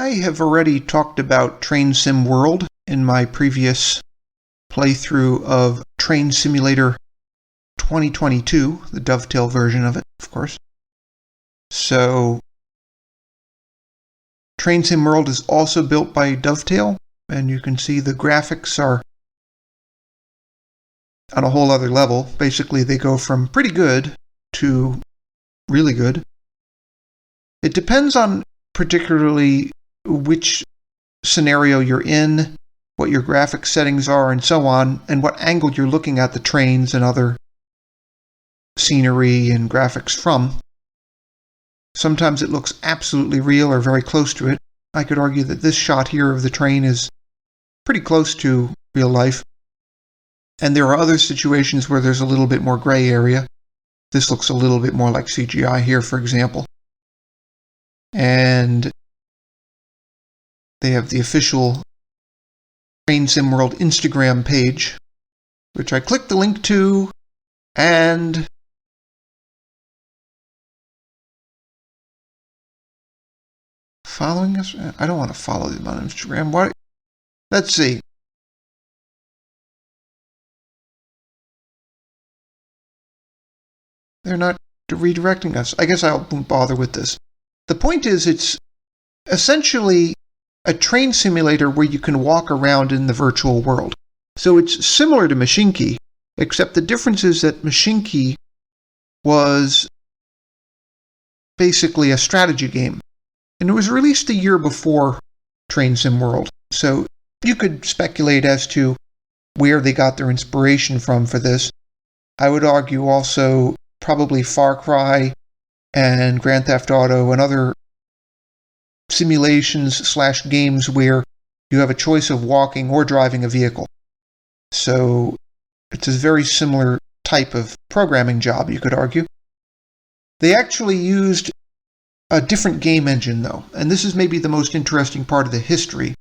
I have already talked about Train Sim World in my previous playthrough of Train Simulator 2022, the Dovetail version of it, of course. So, Train Sim World is also built by Dovetail, and you can see the graphics are on a whole other level. Basically, they go from pretty good to really good. It depends on particularly which scenario you're in, what your graphics settings are, and so on, and what angle you're looking at the trains and other scenery and graphics from. Sometimes it looks absolutely real or very close to it. I could argue that this shot here of the train is pretty close to real life. And there are other situations where there's a little bit more gray area. This looks a little bit more like CGI here, for example. And they have the official Train Sim World Instagram page, which I clicked the link to, and following us? I don't want to follow them on Instagram. What? Let's see. They're not redirecting us. I guess I won't bother with this. The point is, it's essentially a train simulator where you can walk around in the virtual world. So it's similar to Machinki, except the difference is that Machinki was basically a strategy game. And it was released a year before Train Sim World. So you could speculate as to where they got their inspiration from for this. I would argue also probably Far Cry and Grand Theft Auto and other simulations/games where you have a choice of walking or driving a vehicle. So it's a very similar type of programming job, you could argue. They actually used a different game engine, though, and this is maybe the most interesting part of the history.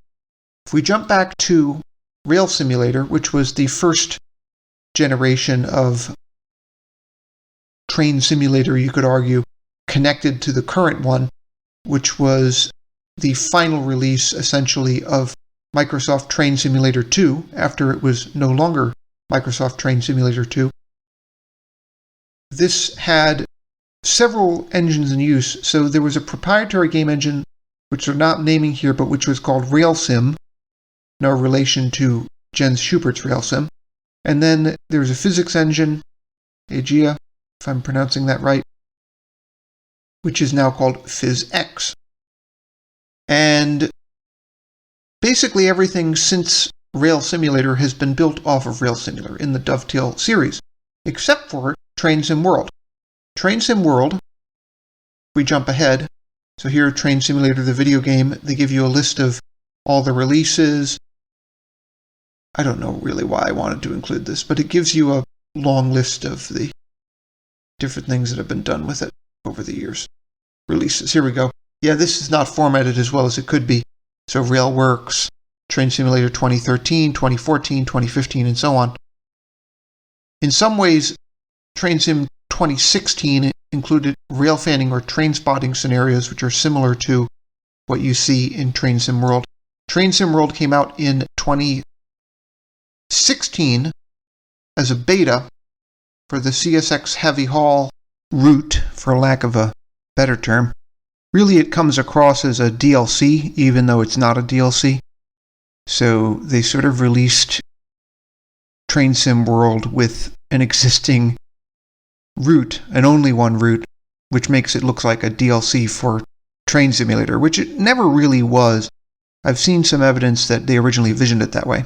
If we jump back to Rail Simulator, which was the first generation of train simulator, you could argue, connected to the current one, which was the final release, essentially, of Microsoft Train Simulator 2, after it was no longer Microsoft Train Simulator 2. This had several engines in use. So there was a proprietary game engine, which they're not naming here, but which was called Railsim, no relation to Jens Schubert's Railsim. And then there was a physics engine, Aegea, if I'm pronouncing that right, which is now called PhysX. And basically everything since Rail Simulator has been built off of Rail Simulator in the Dovetail series, except for Train Sim World. Train Sim World, we jump ahead. So here, Train Simulator, the video game, they give you a list of all the releases. I don't know really why I wanted to include this, but it gives you a long list of the different things that have been done with it over the years. Releases, here we go. Yeah, this is not formatted as well as it could be. So Railworks, Train Simulator 2013, 2014, 2015, and so on. In some ways, Train Sim 2016 included rail fanning or train spotting scenarios, which are similar to what you see in Train Sim World. Train Sim World came out in 2016 as a beta for the CSX Heavy Haul route, for lack of a better term. Really, it comes across as a DLC, even though it's not a DLC. So they sort of released Train Sim World with an existing route, and only one route, which makes it look like a DLC for Train Simulator, which it never really was. I've seen some evidence that they originally envisioned it that way.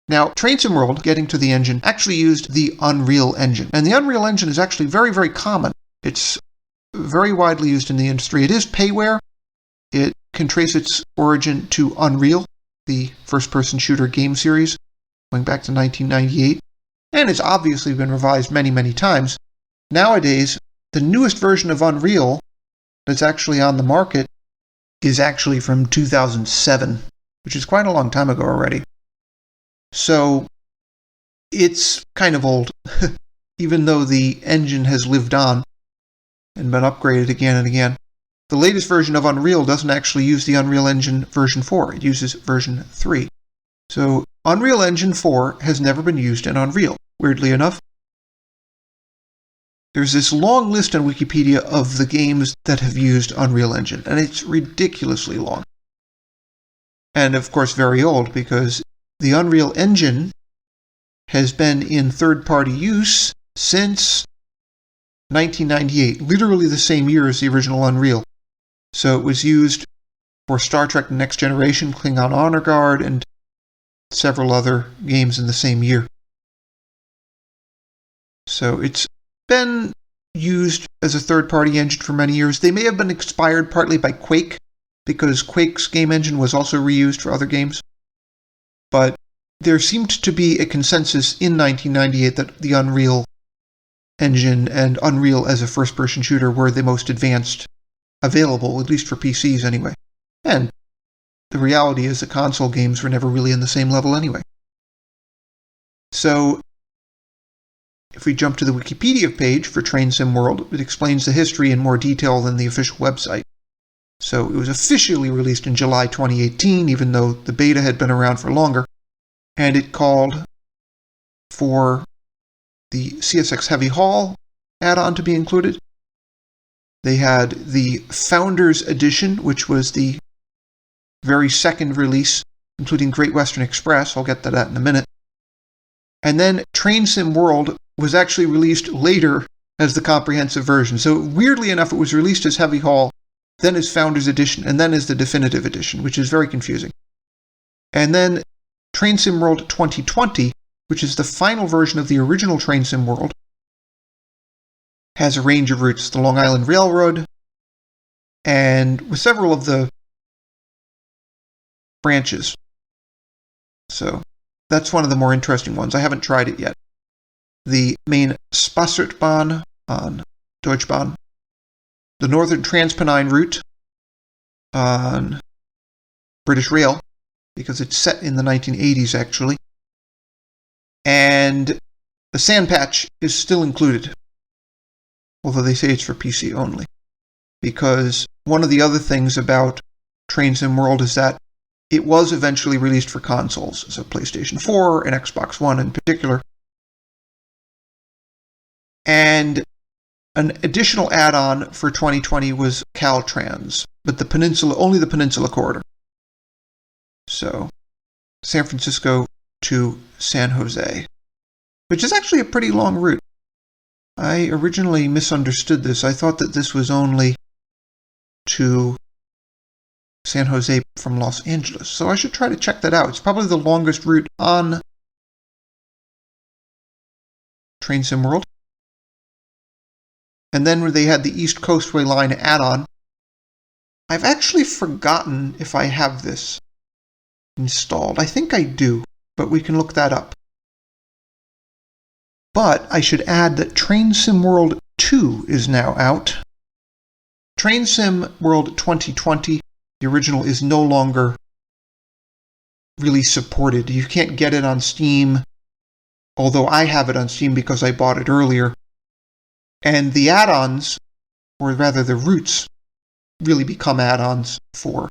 Now, Train Sim World, getting to the engine, actually used the Unreal Engine. And the Unreal Engine is actually very, very common. It's very widely used in the industry. It is payware. It can trace its origin to Unreal, the first-person shooter game series, going back to 1998. And it's obviously been revised many, many times. Nowadays, the newest version of Unreal that's actually on the market is actually from 2007, which is quite a long time ago already. So it's kind of old, even though the engine has lived on and been upgraded again and again. The latest version of Unreal doesn't actually use the Unreal Engine version 4. It uses version 3. So Unreal Engine 4 has never been used in Unreal, weirdly enough. There's this long list on Wikipedia of the games that have used Unreal Engine, and it's ridiculously long. And of course very old, because the Unreal Engine has been in third-party use since 1998, literally the same year as the original Unreal. So it was used for Star Trek The Next Generation, Klingon Honor Guard, and several other games in the same year. So it's been used as a third-party engine for many years. They may have been inspired partly by Quake, because Quake's game engine was also reused for other games. But there seemed to be a consensus in 1998 that the Unreal Engine and Unreal as a first-person shooter were the most advanced available, at least for PCs anyway. And the reality is that console games were never really in the same level anyway. So if we jump to the Wikipedia page for Train Sim World, it explains the history in more detail than the official website. So it was officially released in July 2018, even though the beta had been around for longer, and it called for the CSX Heavy Haul add-on to be included. They had the Founders Edition, which was the very second release, including Great Western Express. I'll get to that in a minute. And then Train Sim World was actually released later as the comprehensive version. So weirdly enough, it was released as Heavy Haul, then as Founders Edition, and then as the Definitive Edition, which is very confusing. And then Train Sim World 2020, which is the final version of the original Train Sim World, has a range of routes. The Long Island Railroad, and with several of the branches. So that's one of the more interesting ones. I haven't tried it yet. The Main-Spessart Bahn on Deutsche Bahn. The Northern TransPennine route on British Rail, because it's set in the 1980s actually. And the Sand Patch is still included, although they say it's for PC only. Because one of the other things about Train Sim World is that it was eventually released for consoles, so PlayStation 4 and Xbox One in particular. And an additional add-on for 2020 was Caltrain, but the Peninsula, only the Peninsula corridor. So, San Francisco to San Jose, which is actually a pretty long route. I originally misunderstood this. I thought that this was only to San Jose from Los Angeles, so I should try to check that out. It's probably the longest route on Train Sim World. And then when they had the East Coastway Line add-on, I've actually forgotten if I have this installed. I think I do, but we can look that up. But I should add that Train Sim World 2 is now out. Train Sim World 2020, the original, is no longer really supported. You can't get it on Steam, although I have it on Steam because I bought it earlier. And the add-ons, or rather the routes, really become add-ons for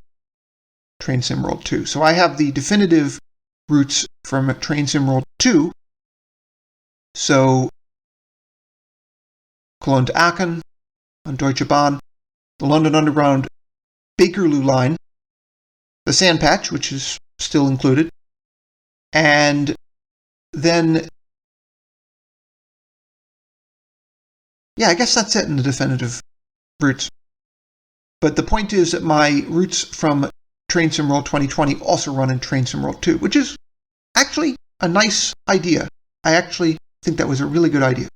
Train Sim World 2. So I have the definitive routes from Train Sim World 2. So Cologne to Aachen on Deutsche Bahn, the London Underground Bakerloo line, the Sand Patch, which is still included, and then, yeah, I guess that's it in the definitive routes. But the point is that my routes from Train Sim World 2020 also run in Train Sim World 2, which is actually a nice idea. I actually think that was a really good idea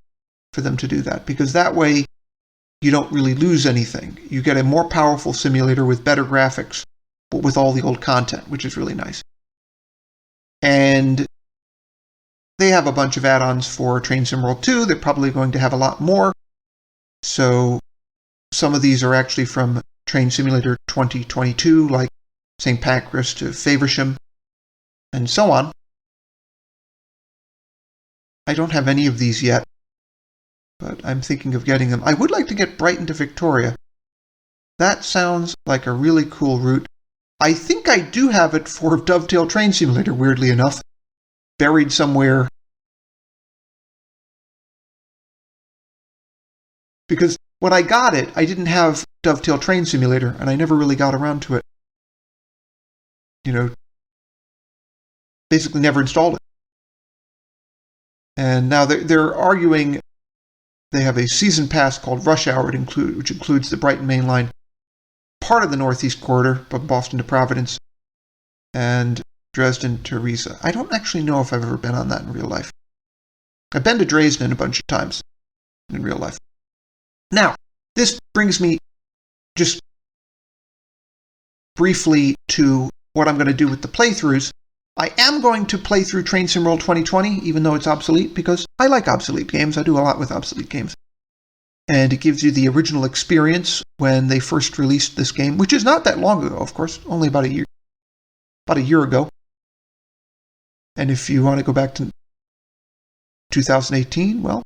for them to do that, because that way you don't really lose anything. You get a more powerful simulator with better graphics, but with all the old content, which is really nice. And they have a bunch of add-ons for Train Sim World 2. They're probably going to have a lot more. So some of these are actually from Train Simulator 2022, like St. Pancras to Faversham, and so on. I don't have any of these yet, but I'm thinking of getting them. I would like to get Brighton to Victoria, That sounds like a really cool route. I think I do have it for Dovetail Train Simulator, weirdly enough, buried somewhere. Because when I got it, I didn't have Dovetail Train Simulator, and I never really got around to it. Basically never installed it. And now they're arguing they have a season pass called Rush Hour, which includes the Brighton Main Line, part of the Northeast Corridor, from Boston to Providence, and Dresden to Riesa. I don't actually know if I've ever been on that in real life. I've been to Dresden a bunch of times in real life. Now, this brings me just briefly to what I'm going to do with the playthroughs. I am going to play through Train Sim World 2020, even though it's obsolete, because I like obsolete games. I do a lot with obsolete games. And it gives you the original experience when they first released this game, which is not that long ago, of course, only about a year ago. And if you want to go back to 2018, well,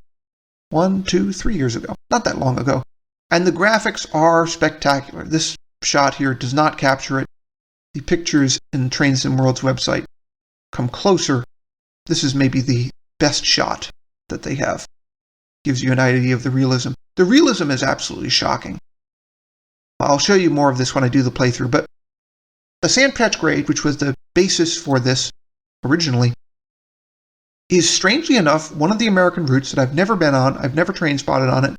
1, 2, 3 years ago. Not that long ago. And the graphics are spectacular. This shot here does not capture it. The pictures in Train Sim World's website come closer. This is maybe the best shot that they have. Gives you an idea of the realism. The realism is absolutely shocking. I'll show you more of this when I do the playthrough, but the sand patch grade, which was the basis for this originally, is strangely enough one of the American routes that I've never been on. I've never train spotted on it,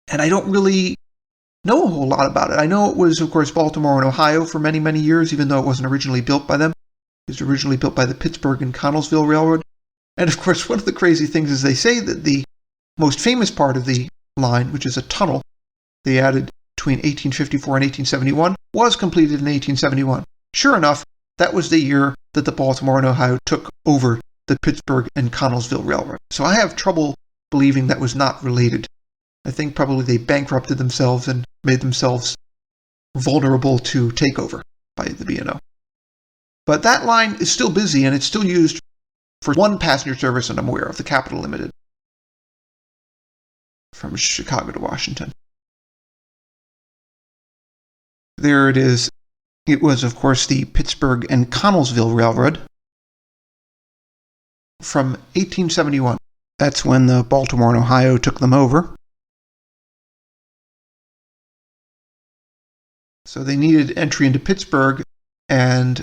and I don't really know a whole lot about it. I know it was, of course, Baltimore and Ohio for many, many years, even though it wasn't originally built by them. It was originally built by the Pittsburgh and Connellsville Railroad. And of course, one of the crazy things is they say that the most famous part of the line, which is a tunnel they added between 1854 and 1871, was completed in 1871. Sure enough, that was the year that the Baltimore and Ohio took over the Pittsburgh and Connellsville Railroad. So I have trouble believing that was not related. I think probably they bankrupted themselves and made themselves vulnerable to takeover by the B&O. But that line is still busy, and it's still used for one passenger service that I'm aware of, the Capital Limited, from Chicago to Washington. There it is. It was, of course, the Pittsburgh and Connellsville Railroad from 1871. That's when the Baltimore and Ohio took them over. So they needed entry into Pittsburgh, and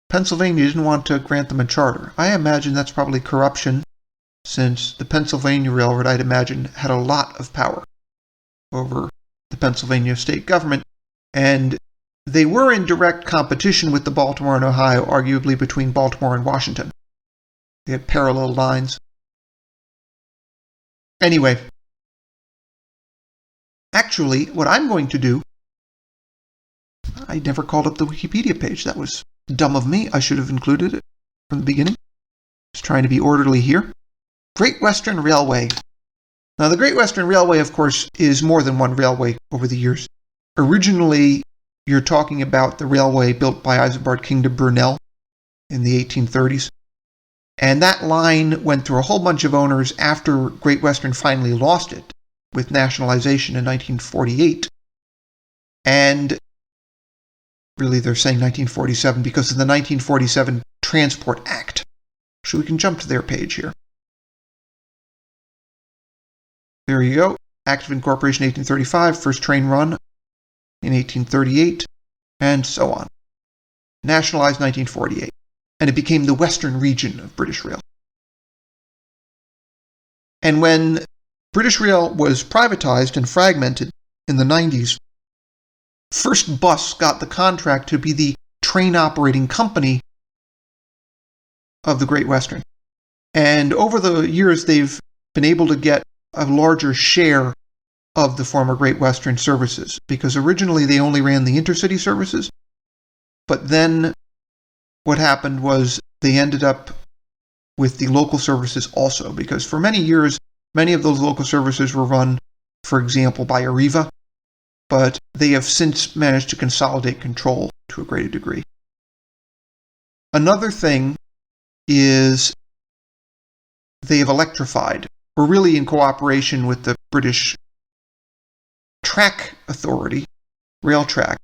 Pennsylvania didn't want to grant them a charter. I imagine that's probably corruption, since the Pennsylvania Railroad, I'd imagine, had a lot of power over the Pennsylvania state government, and they were in direct competition with the Baltimore and Ohio, arguably between Baltimore and Washington. They had parallel lines. Anyway, actually, what I'm going to do, I never called up the Wikipedia page. That was dumb of me. I should have included it from the beginning. Just trying to be orderly here. Great Western Railway. Now, the Great Western Railway, of course, is more than one railway over the years. Originally, you're talking about the railway built by Isambard King to Brunel in the 1830s. And that line went through a whole bunch of owners after Great Western finally lost it with nationalization in 1948. And really, they're saying 1947 because of the 1947 Transport Act. So we can jump to their page here. There you go. Act of Incorporation 1835, first train run in 1838, and so on. Nationalized 1948. And it became the Western region of British Rail. And when British Rail was privatized and fragmented in the 90s, First Bus got the contract to be the train operating company of the Great Western. And over the years, they've been able to get a larger share of the former Great Western services, because originally they only ran the intercity services, but then what happened was they ended up with the local services also, because for many years, many of those local services were run, for example, by Arriva, but they have since managed to consolidate control to a greater degree. Another thing is they have electrified. We're really in cooperation with the British track authority, Railtrack,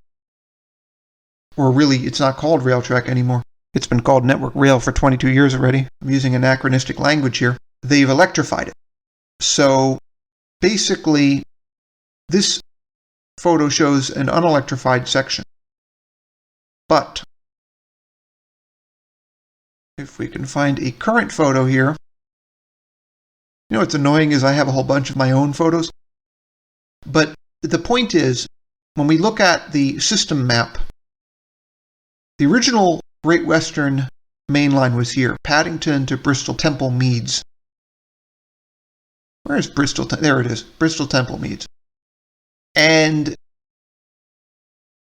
or really it's not called Railtrack anymore. It's been called Network Rail for 22 years already. I'm using anachronistic language here. They've electrified it. So basically, this photo shows an unelectrified section. But if we can find a current photo here, you know what's annoying is I have a whole bunch of my own photos. But the point is, when we look at the system map, the original Great Western main line was here, Paddington to Bristol Temple Meads. Where is Bristol? There it is, Bristol Temple Meads. And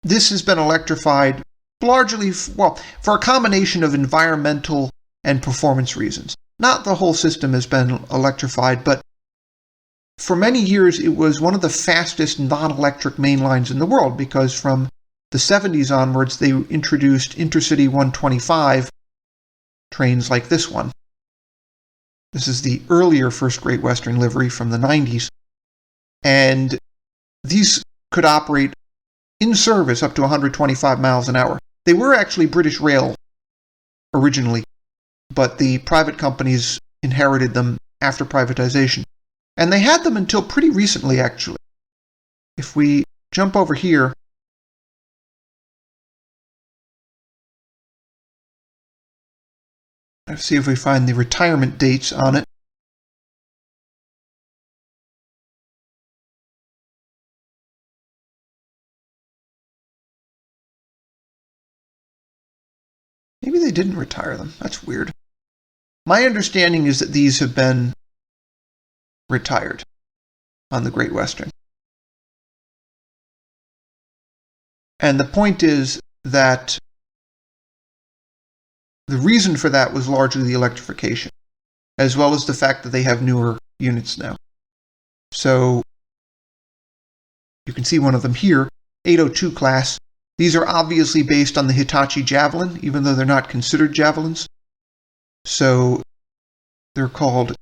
this has been electrified largely, well, for a combination of environmental and performance reasons. Not the whole system has been electrified, but for many years it was one of the fastest non-electric main lines in the world, because from the 70s onwards they introduced Intercity 125 trains like this one. This is the earlier First Great Western livery from the 90s. And these could operate in service up to 125 miles an hour. They were actually British Rail originally, but the private companies inherited them after privatization. And they had them until pretty recently, actually. If we jump over here, let's see if we find the retirement dates on it. Maybe they didn't retire them. That's weird. My understanding is that these have been retired on the Great Western. And the point is that the reason for that was largely the electrification, as well as the fact that they have newer units now. So you can see one of them here, 802 class. These are obviously based on the Hitachi Javelin, even though they're not considered Javelins. So they're called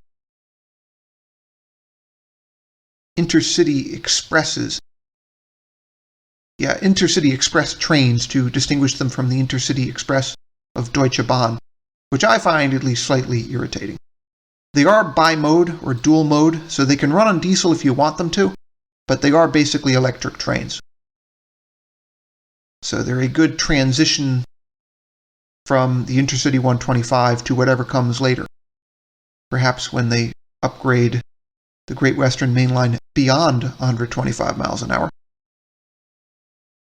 Intercity Expresses. Yeah, Intercity Express trains, to distinguish them from the Intercity Express of Deutsche Bahn, which I find at least slightly irritating. They are bi-mode or dual mode, so they can run on diesel if you want them to, but they are basically electric trains. So they're a good transition from the Intercity 125 to whatever comes later. Perhaps when they upgrade the Great Western Main Line beyond 125 miles an hour.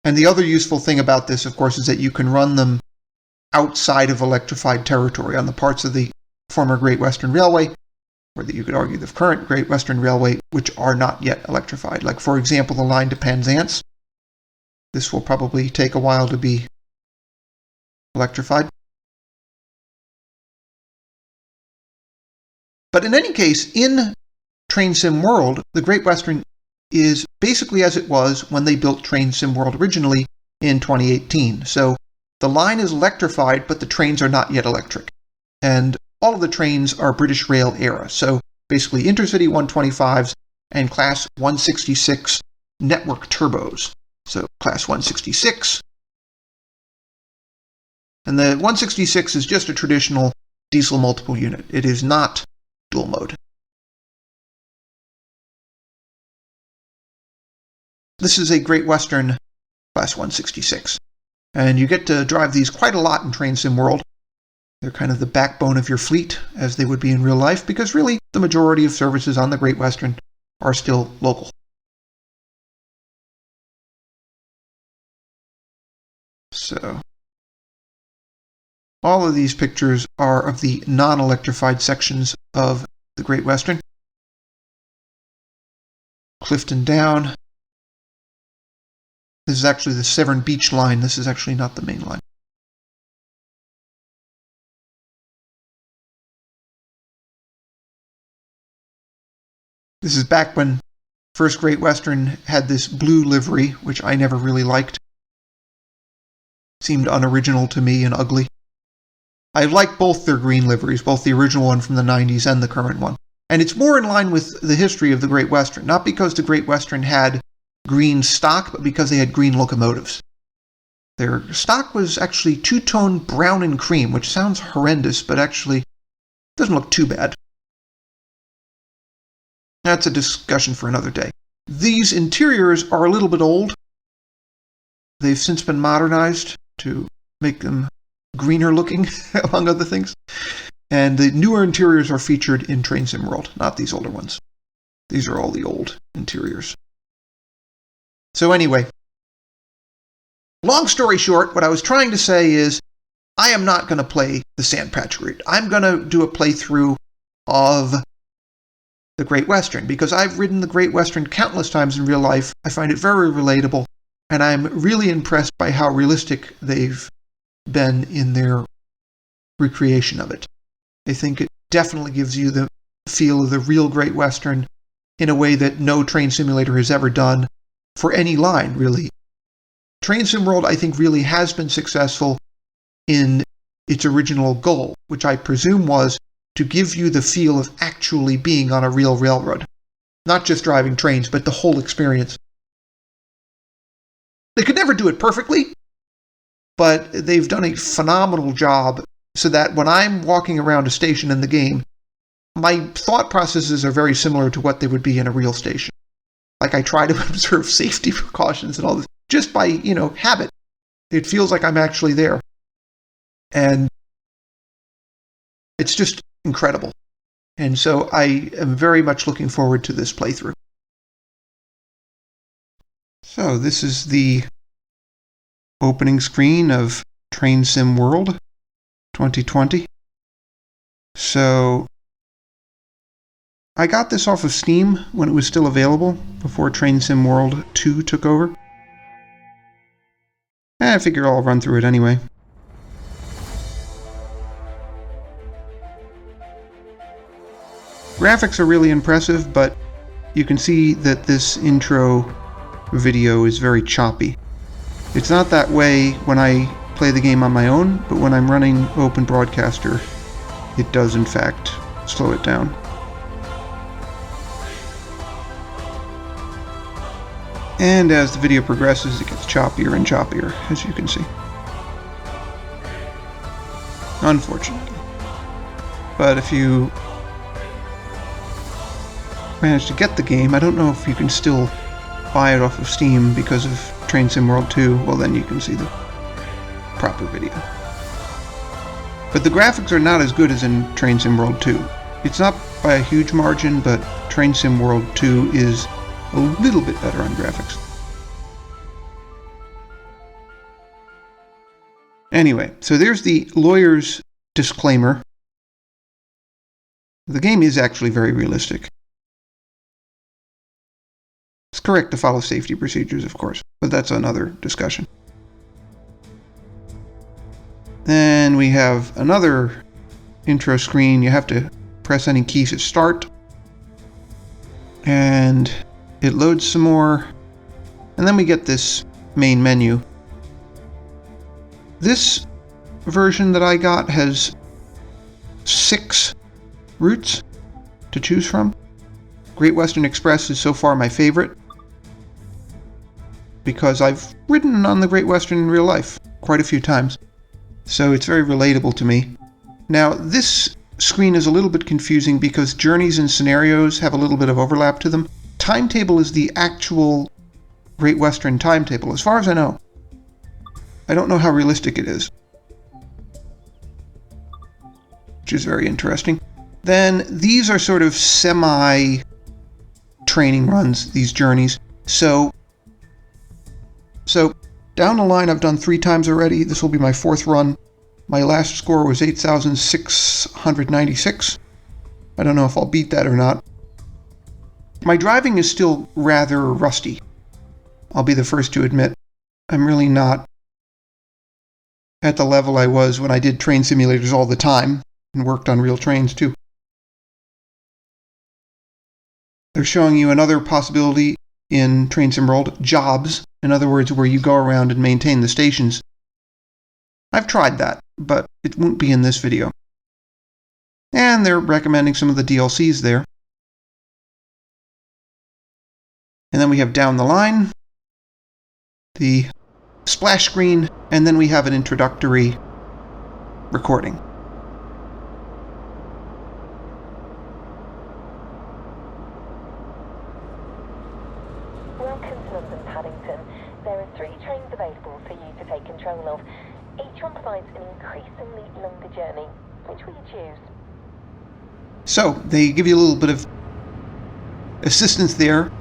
And the other useful thing about this, of course, is that you can run them outside of electrified territory on the parts of the former Great Western Railway, or that you could argue the current Great Western Railway, which are not yet electrified. Like, for example, the line to Penzance. This will probably take a while to be electrified. But in any case, in Train Sim World, the Great Western is basically as it was when they built Train Sim World originally in 2018. So the line is electrified, but the trains are not yet electric. And all of the trains are British Rail era. So basically Intercity 125s and Class 166 network turbos. So Class 166. And the 166 is just a traditional diesel multiple unit. It is not dual mode. This is a Great Western Class 166. And you get to drive these quite a lot in Train Sim World. They're kind of the backbone of your fleet, as they would be in real life, because really the majority of services on the Great Western are still local. So all of these pictures are of the non-electrified sections of the Great Western. Clifton Down. This is actually the Severn Beach line. This is actually not the main line. This is back when First Great Western had this blue livery, which I never really liked. Seemed unoriginal to me and ugly. I like both their green liveries, both the original one from the 90s and the current one. And it's more in line with the history of the Great Western, not because the Great Western had green stock, but because they had green locomotives. Their stock was actually two-tone brown and cream, which sounds horrendous, but actually doesn't look too bad. That's a discussion for another day. These interiors are a little bit old. They've since been modernized to make them greener looking, among other things. And the newer interiors are featured in Train Sim World, not these older ones. These are all the old interiors. So anyway, long story short, what I was trying to say is I am not going to play the Sandpatch route. I'm going to do a playthrough of the Great Western, because I've ridden the Great Western countless times in real life. I find it very relatable, and I'm really impressed by how realistic they've been in their recreation of it. I think it definitely gives you the feel of the real Great Western in a way that no train simulator has ever done for any line, really. Train Sim World, I think, really has been successful in its original goal, which I presume was to give you the feel of actually being on a real railroad. Not just driving trains, but the whole experience. They could never do it perfectly, but they've done a phenomenal job so that when I'm walking around a station in the game, my thought processes are very similar to what they would be in a real station. Like, I try to observe safety precautions and all this, just by, habit. It feels like I'm actually there. And it's just incredible. And so I am very much looking forward to this playthrough. So this is the opening screen of Train Sim World 2020. So I got this off of Steam when it was still available, before Train Sim World 2 took over. I figure I'll run through it anyway. Graphics are really impressive, but you can see that this intro video is very choppy. It's not that way when I play the game on my own, but when I'm running Open Broadcaster, it does in fact slow it down. And as the video progresses, it gets choppier and choppier, as you can see. Unfortunately. But if you manage to get the game, I don't know if you can still buy it off of Steam because of Train Sim World 2. Well, then you can see the proper video. But the graphics are not as good as in Train Sim World 2. It's not by a huge margin, but Train Sim World 2 is a little bit better on graphics. Anyway, so there's the lawyer's disclaimer. The game is actually very realistic. It's correct to follow safety procedures, of course, but that's another discussion. Then we have another intro screen. You have to press any keys to start. And it loads some more. And then we get this main menu. This version that I got has 6 routes to choose from. Great Western Express is so far my favorite, because I've ridden on the Great Western in real life quite a few times, so it's very relatable to me. Now, this screen is a little bit confusing because journeys and scenarios have a little bit of overlap to them. Timetable is the actual Great Western timetable, as far as I know. I don't know how realistic it is, which is very interesting. Then these are sort of semi-training runs, these journeys. So down the line, I've done 3 times already. This will be my 4th run. My last score was 8,696. I don't know if I'll beat that or not. My driving is still rather rusty. I'll be the first to admit. I'm really not at the level I was when I did train simulators all the time and worked on real trains too. They're showing you another possibility in Train Sim World, jobs. In other words, where you go around and maintain the stations. I've tried that, but it won't be in this video. And they're recommending some of the DLCs there. And then we have down the line, the splash screen, and then we have an introductory recording. Welcome to London Paddington. There are 3 trains available for you to take control of. Each one provides an increasingly longer journey. Which will you choose? So, they give you a little bit of assistance there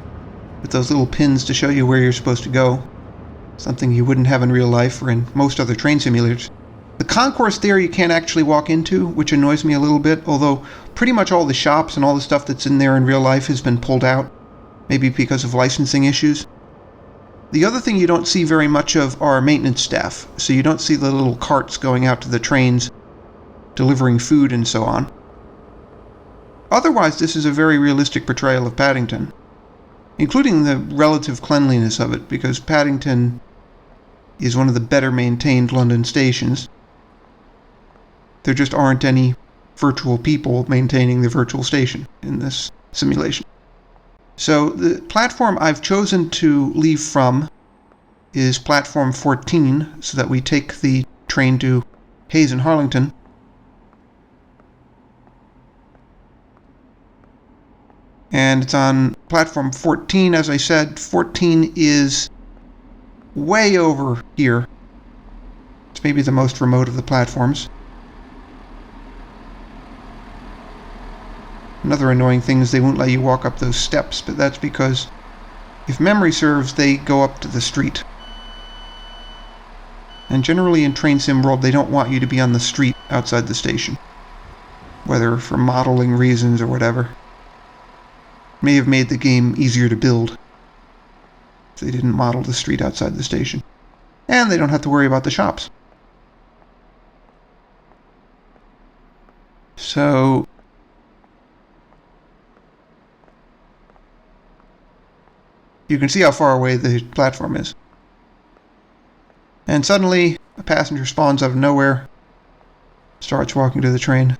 with those little pins to show you where you're supposed to go. Something you wouldn't have in real life or in most other train simulators. The concourse there you can't actually walk into, which annoys me a little bit, although pretty much all the shops and all the stuff that's in there in real life has been pulled out, maybe because of licensing issues. The other thing you don't see very much of are maintenance staff, so you don't see the little carts going out to the trains, delivering food and so on. Otherwise, this is a very realistic portrayal of Paddington, including the relative cleanliness of it, because Paddington is one of the better maintained London stations. There just aren't any virtual people maintaining the virtual station in this simulation. So the platform I've chosen to leave from is platform 14, so that we take the train to Hayes and Harlington. And it's on platform 14, as I said. 14 is way over here. It's maybe the most remote of the platforms. Another annoying thing is they won't let you walk up those steps, but that's because, if memory serves, they go up to the street. And generally in Train Sim World, they don't want you to be on the street outside the station, whether for modeling reasons or whatever. May have made the game easier to build if they didn't model the street outside the station. And they don't have to worry about the shops. So you can see how far away the platform is. And suddenly, a passenger spawns out of nowhere, starts walking to the train.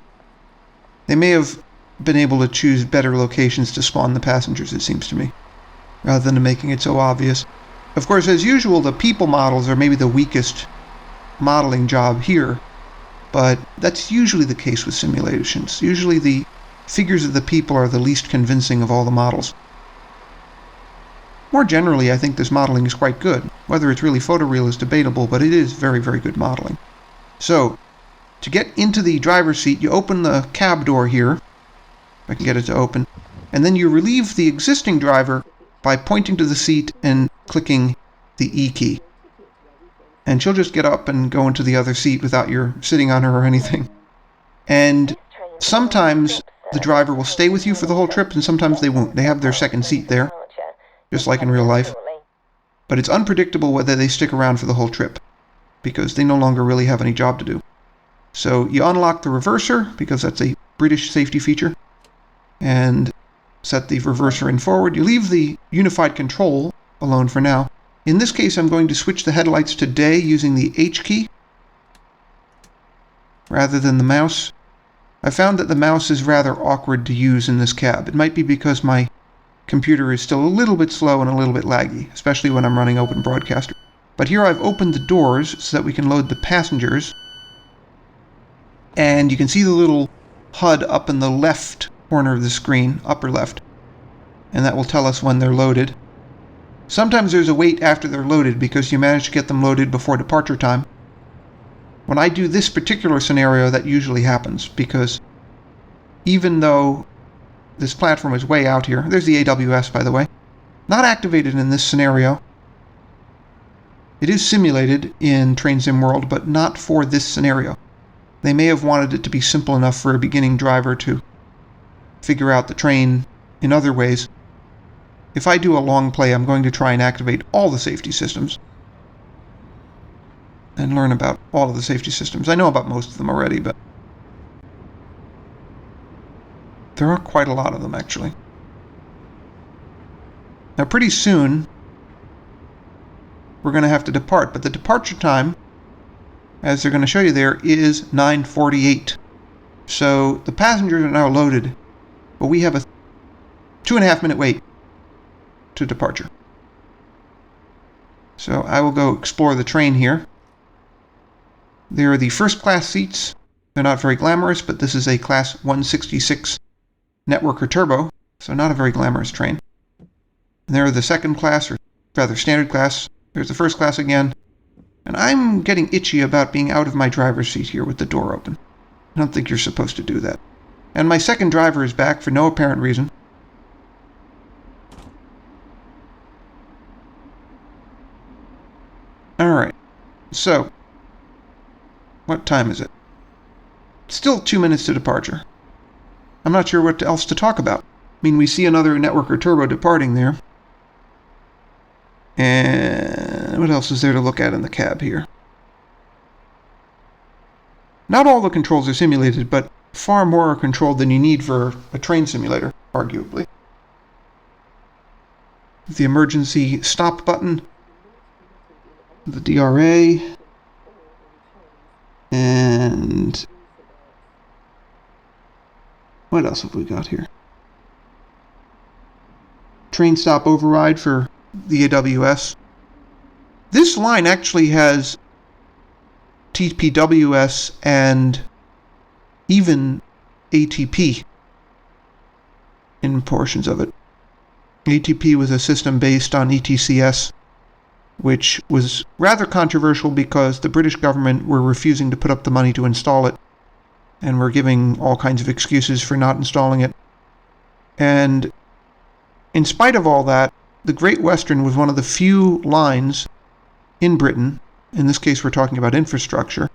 They may have been able to choose better locations to spawn the passengers, it seems to me, rather than making it so obvious. Of course, as usual, the people models are maybe the weakest modeling job here, but that's usually the case with simulations. Usually the figures of the people are the least convincing of all the models. More generally, I think this modeling is quite good. Whether it's really photoreal is debatable, but it is very, very good modeling. So, to get into the driver's seat, you open the cab door here. I can get it to open. And then you relieve the existing driver by pointing to the seat and clicking the E key. And she'll just get up and go into the other seat without your sitting on her or anything. And sometimes the driver will stay with you for the whole trip, and sometimes they won't. They have their second seat there, just like in real life. But it's unpredictable whether they stick around for the whole trip, because they no longer really have any job to do. So you unlock the reverser, because that's a British safety feature, and set the reverser in forward. You leave the unified control alone for now. In this case, I'm going to switch the headlights to day using the H key rather than the mouse. I found that the mouse is rather awkward to use in this cab. It might be because my computer is still a little bit slow and a little bit laggy, especially when I'm running Open Broadcaster. But here I've opened the doors so that we can load the passengers. And you can see the little HUD up in the left corner of the screen, upper left, and that will tell us when they're loaded. Sometimes there's a wait after they're loaded because you manage to get them loaded before departure time. When I do this particular scenario, that usually happens, because even though this platform is way out here, there's the AWS, by the way, not activated in this scenario. It is simulated in Train Sim World, but not for this scenario. They may have wanted it to be simple enough for a beginning driver to figure out the train in other ways. If I do a long play, I'm going to try and activate all the safety systems and learn about all of the safety systems. I know about most of them already, but there are quite a lot of them, actually. Now, pretty soon, we're going to have to depart, but the departure time, as they're going to show you there, is 9:48. So the passengers are now loaded, but we have a 2.5 minute wait. to departure. So I will go explore the train here. There are the first class seats. They're not very glamorous, but this is a class 166 Networker Turbo, so not a very glamorous train. And there are the second class, or rather standard class. There's the first class again. And I'm getting itchy about being out of my driver's seat here with the door open. I don't think you're supposed to do that. And my second driver is back for no apparent reason. Alright, so, what time is it? Still 2 minutes to departure. I'm not sure what else to talk about. I mean, we see another Networker Turbo departing there. And what else is there to look at in the cab here? Not all the controls are simulated, but far more are controlled than you need for a train simulator, arguably. The emergency stop button, the DRA, and what else have we got here? Train stop override for the AWS. This line actually has TPWS and even ATP in portions of it. ATP was a system based on ETCS, which was rather controversial because the British government were refusing to put up the money to install it, and were giving all kinds of excuses for not installing it. And in spite of all that, the Great Western was one of the few lines in Britain, in this case we're talking about infrastructure,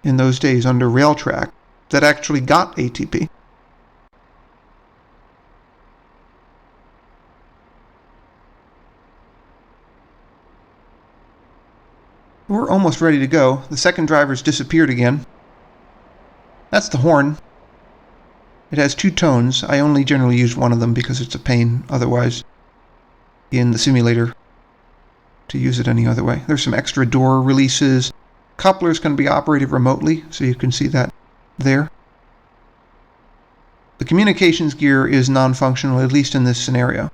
in those days under Railtrack, that actually got ATP. We're almost ready to go. The second driver's disappeared again. That's the horn. It has 2 tones. I only generally use one of them because it's a pain otherwise in the simulator to use it any other way. There's some extra door releases. Couplers can be operated remotely, so you can see that there. The communications gear is non-functional, at least in this scenario.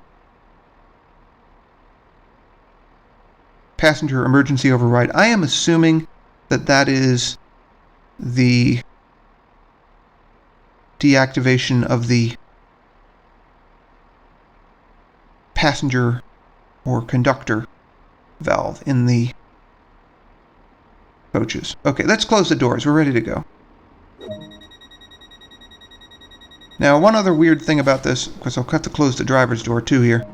Passenger emergency override. I am assuming that that is the deactivation of the passenger or conductor valve in the coaches. Okay, let's close the doors. We're ready to go. Now, one other weird thing about this, because I'll have to close the driver's door too here,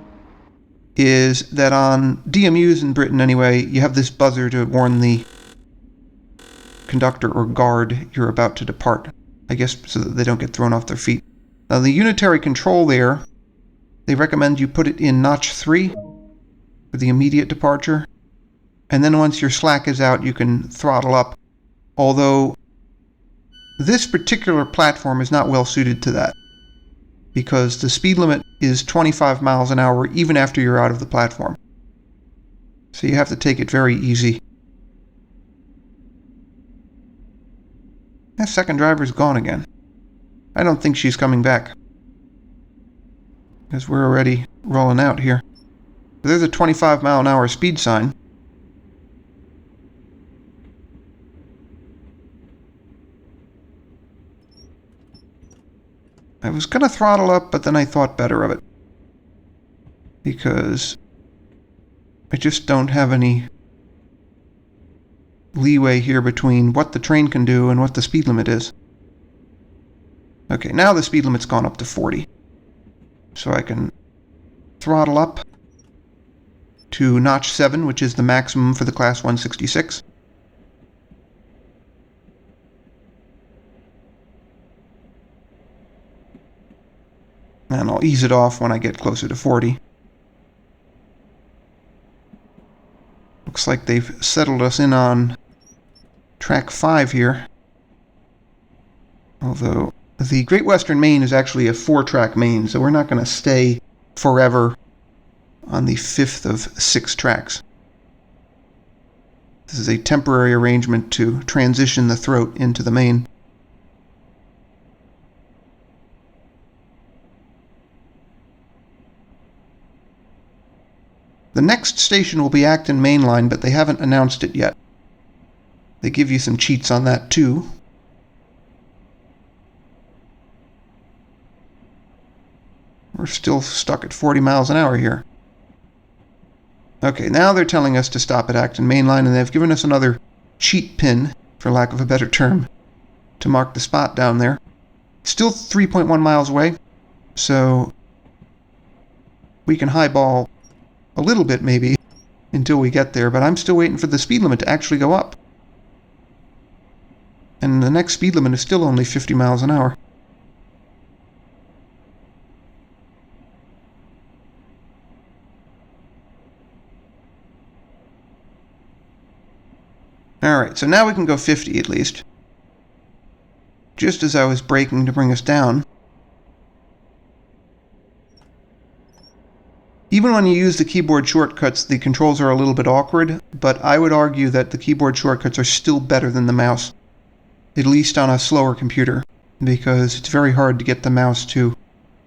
is that on DMUs in Britain anyway, you have this buzzer to warn the conductor or guard you're about to depart. I guess so that they don't get thrown off their feet. Now the unitary control there, they recommend you put it in notch 3 for the immediate departure. And then once your slack is out, you can throttle up. Although this particular platform is not well suited to that, because the speed limit is 25 miles an hour even after you're out of the platform. So you have to take it very easy. That second driver's gone again. I don't think she's coming back, because we're already rolling out here. There's a 25 mile an hour speed sign. I was going to throttle up, but then I thought better of it, because I just don't have any leeway here between what the train can do and what the speed limit is. Okay, now the speed limit's gone up to 40. So I can throttle up to notch 7, which is the maximum for the Class 166. And I'll ease it off when I get closer to 40. Looks like they've settled us in on track 5 here. Although the Great Western Main is actually a 4-track main, so we're not going to stay forever on the 5th of 6 tracks. This is a temporary arrangement to transition the throat into the main. The next station will be Acton Main Line, but they haven't announced it yet. They give you some cheats on that too. We're still stuck at 40 miles an hour here. Okay, now they're telling us to stop at Acton Main Line, and they've given us another cheat pin, for lack of a better term, to mark the spot down there. Still 3.1 miles away, so we can highball a little bit maybe until we get there, but I'm still waiting for the speed limit to actually go up. And the next speed limit is still only 50 miles an hour. Alright, so now we can go 50 at least. Just as I was braking to bring us down. Even when you use the keyboard shortcuts, the controls are a little bit awkward, but I would argue that the keyboard shortcuts are still better than the mouse. At least on a slower computer, because it's very hard to get the mouse to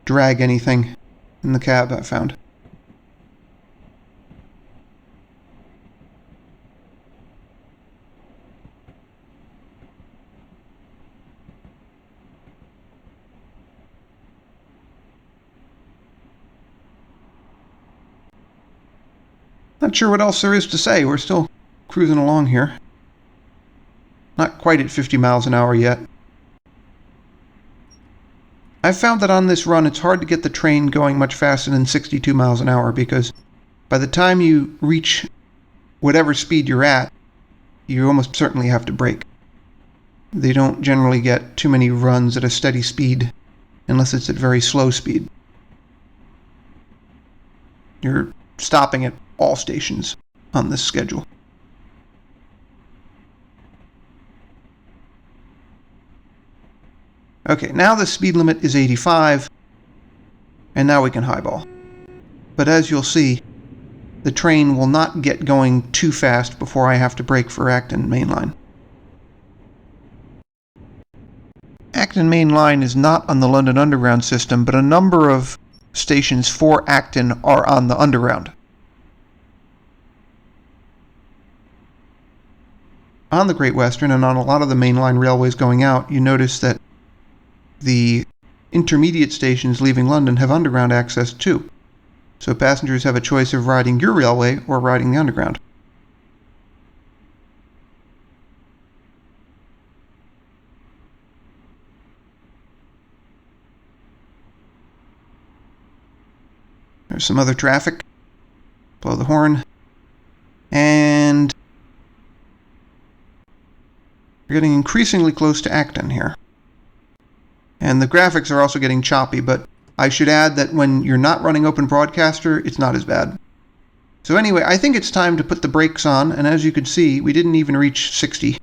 drag anything in the cab, I found. Not sure what else there is to say. We're still cruising along here. Not quite at 50 miles an hour yet. I've found that on this run it's hard to get the train going much faster than 62 miles an hour, because by the time you reach whatever speed you're at, you almost certainly have to brake. They don't generally get too many runs at a steady speed unless it's at very slow speed. You're stopping at all stations on this schedule. Okay, now the speed limit is 85, and now we can highball. But as you'll see, the train will not get going too fast before I have to brake for Acton Main Line. Acton Main Line is not on the London Underground system, but a number of stations for Acton are on the Underground. On the Great Western and on a lot of the mainline railways going out, you notice that the intermediate stations leaving London have underground access too. So passengers have a choice of riding your railway or riding the Underground. There's some other traffic. Blow the horn. And we're getting increasingly close to Acton here. And the graphics are also getting choppy, but I should add that when you're not running Open Broadcaster, it's not as bad. So anyway, I think it's time to put the brakes on, and as you can see, we didn't even reach 60.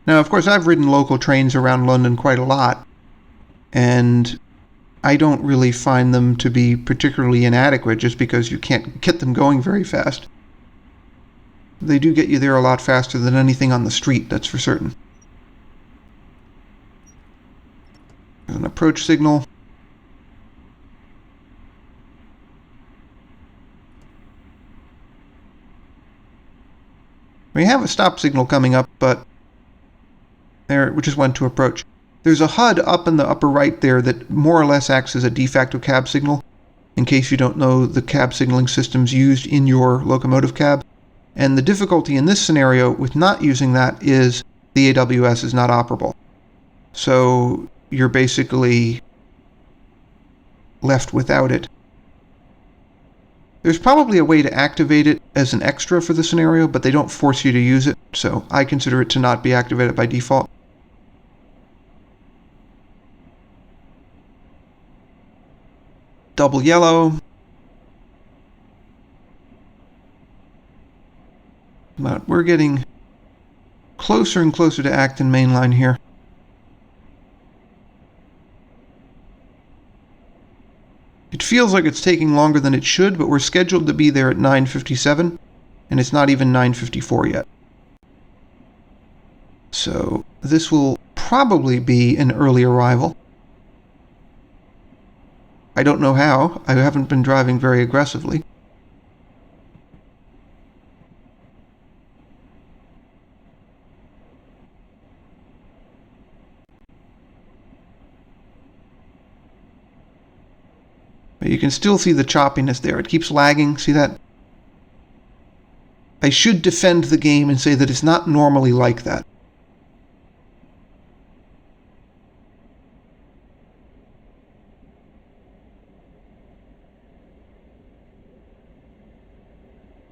Now, of course, I've ridden local trains around London quite a lot, and I don't really find them to be particularly inadequate just because you can't get them going very fast. They do get you there a lot faster than anything on the street, that's for certain. There's an approach signal. We have a stop signal coming up, but there, we just went to approach. There's a HUD up in the upper right there that more or less acts as a de facto cab signal, in case you don't know the cab signaling systems used in your locomotive cab. And the difficulty in this scenario with not using that is the AWS is not operable. So you're basically left without it. There's probably a way to activate it as an extra for the scenario, but they don't force you to use it, so I consider it to not be activated by default. Double yellow. But we're getting closer and closer to Acton Main Line here. It feels like it's taking longer than it should, but we're scheduled to be there at 9:57, and it's not even 9:54 yet. So this will probably be an early arrival. I don't know how. I haven't been driving very aggressively. But you can still see the choppiness there. It keeps lagging. See that? I should defend the game and say that it's not normally like that.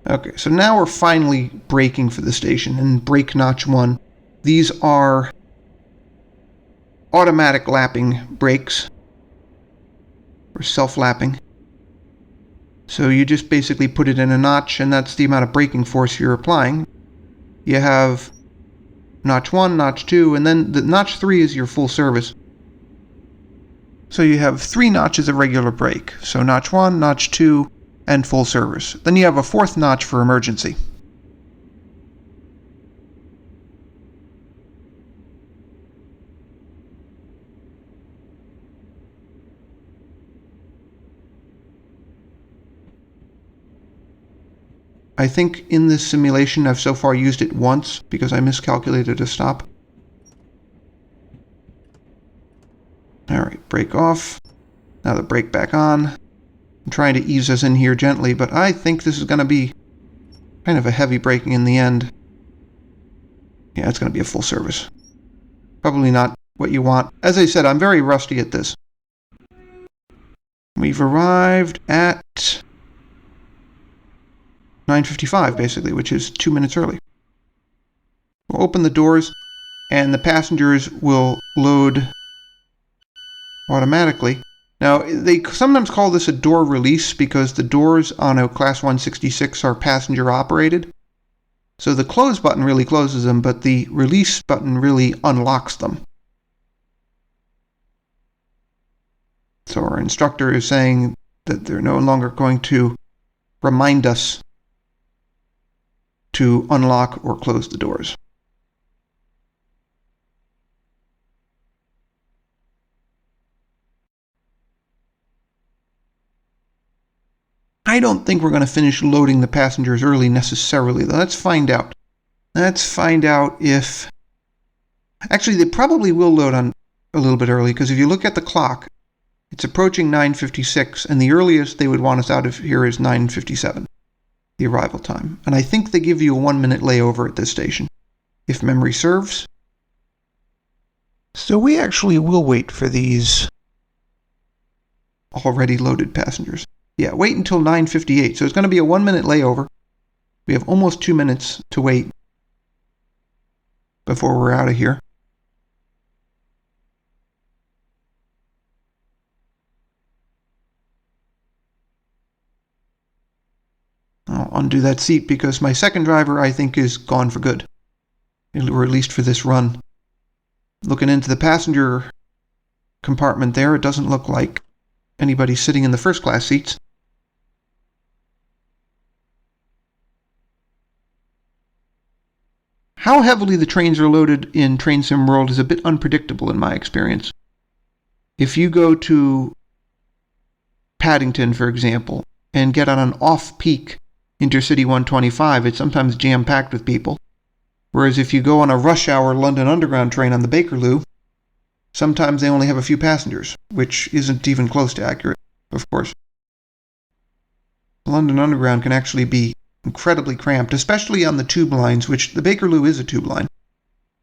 Okay, so now we're finally braking for the station in brake notch 1. These are automatic lapping brakes, or self-lapping. So you just basically put it in a notch, and that's the amount of braking force you're applying. You have notch 1, notch 2, and then the notch 3 is your full service. So you have 3 notches of regular brake. So notch 1, notch 2, and full service. Then you have a 4th notch for emergency. I think in this simulation I've so far used it once because I miscalculated a stop. Alright, brake off. Now the brake back on. I'm trying to ease us in here gently, but I think this is going to be kind of a heavy braking in the end. Yeah, it's going to be a full service. Probably not what you want. As I said, I'm very rusty at this. We've arrived at 9:55, basically, which is 2 minutes early. We'll open the doors, and the passengers will load automatically. Now, they sometimes call this a door release because the doors on a Class 166 are passenger operated. So the close button really closes them, but the release button really unlocks them. So our instructor is saying that they're no longer going to remind us to unlock or close the doors. I don't think we're going to finish loading the passengers early necessarily, though. Let's find out. Let's find out if... Actually, they probably will load on a little bit early, because if you look at the clock, it's approaching 9:56, and the earliest they would want us out of here is 9:57, the arrival time. And I think they give you a 1-minute layover at this station, if memory serves. So we actually will wait for these already loaded passengers. Yeah, wait until 9:58. So it's going to be a 1-minute layover. We have almost 2 minutes to wait before we're out of here. I'll undo that seat because my second driver, I think, is gone for good. Or at least for this run. Looking into the passenger compartment there, it doesn't look like anybody sitting in the first class seats. How heavily the trains are loaded in Train Sim World is a bit unpredictable in my experience. If you go to Paddington, for example, and get on an off-peak Intercity 125, it's sometimes jam-packed with people. Whereas if you go on a rush-hour London Underground train on the Bakerloo, sometimes they only have a few passengers, which isn't even close to accurate, of course. London Underground can actually be incredibly cramped, especially on the tube lines, which the Bakerloo is a tube line.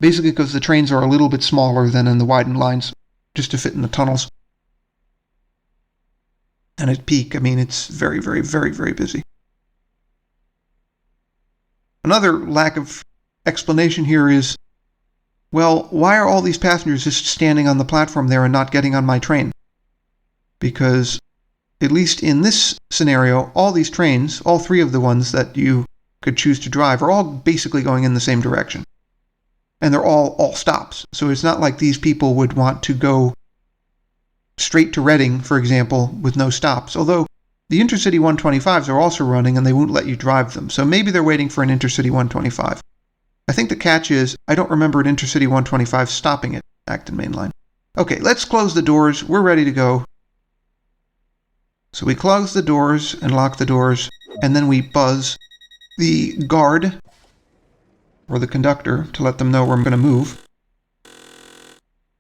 Basically because the trains are a little bit smaller than in the widened lines, just to fit in the tunnels. And at peak, I mean, it's very, very, very, very busy. Another lack of explanation here is, well, why are all these passengers just standing on the platform there and not getting on my train? Because, at least in this scenario, all these trains, all 3 of the ones that you could choose to drive, are all basically going in the same direction. And they're all stops. So it's not like these people would want to go straight to Reading, for example, with no stops. Although the Intercity 125s are also running and they won't let you drive them. So maybe they're waiting for an Intercity 125. I think the catch is I don't remember an Intercity 125 stopping at Acton Main Line. Okay, let's close the doors. We're ready to go. So we close the doors and lock the doors, and then we buzz the guard or the conductor to let them know we're going to move.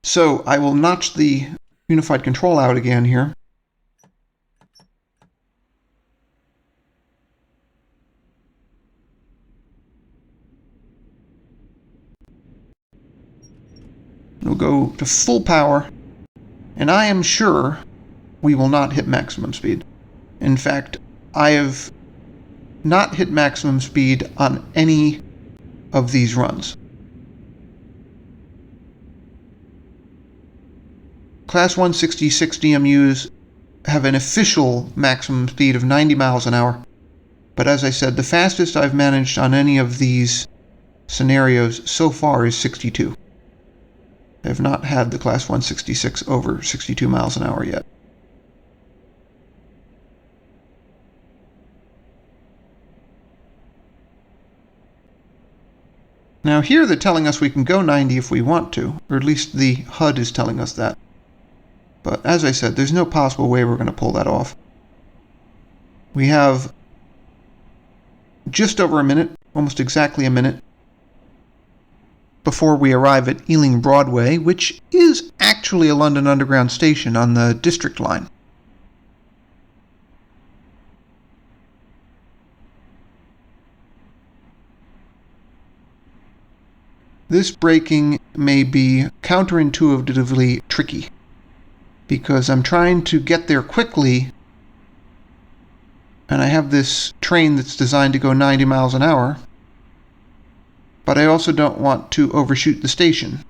So I will notch the unified control out again here. We'll go to full power, and I am sure we will not hit maximum speed. In fact, I have not hit maximum speed on any of these runs. Class 166 DMUs have an official maximum speed of 90 miles an hour, but as I said, the fastest I've managed on any of these scenarios so far is 62. I have not had the Class 166 over 62 miles an hour yet. Now here they're telling us we can go 90 if we want to, or at least the HUD is telling us that. But as I said, there's no possible way we're going to pull that off. We have just over a minute, almost exactly a minute, before we arrive at Ealing Broadway, which is actually a London Underground station on the District line. This braking may be counterintuitively tricky, because I'm trying to get there quickly, and I have this train that's designed to go 90 miles an hour, but I also don't want to overshoot the station.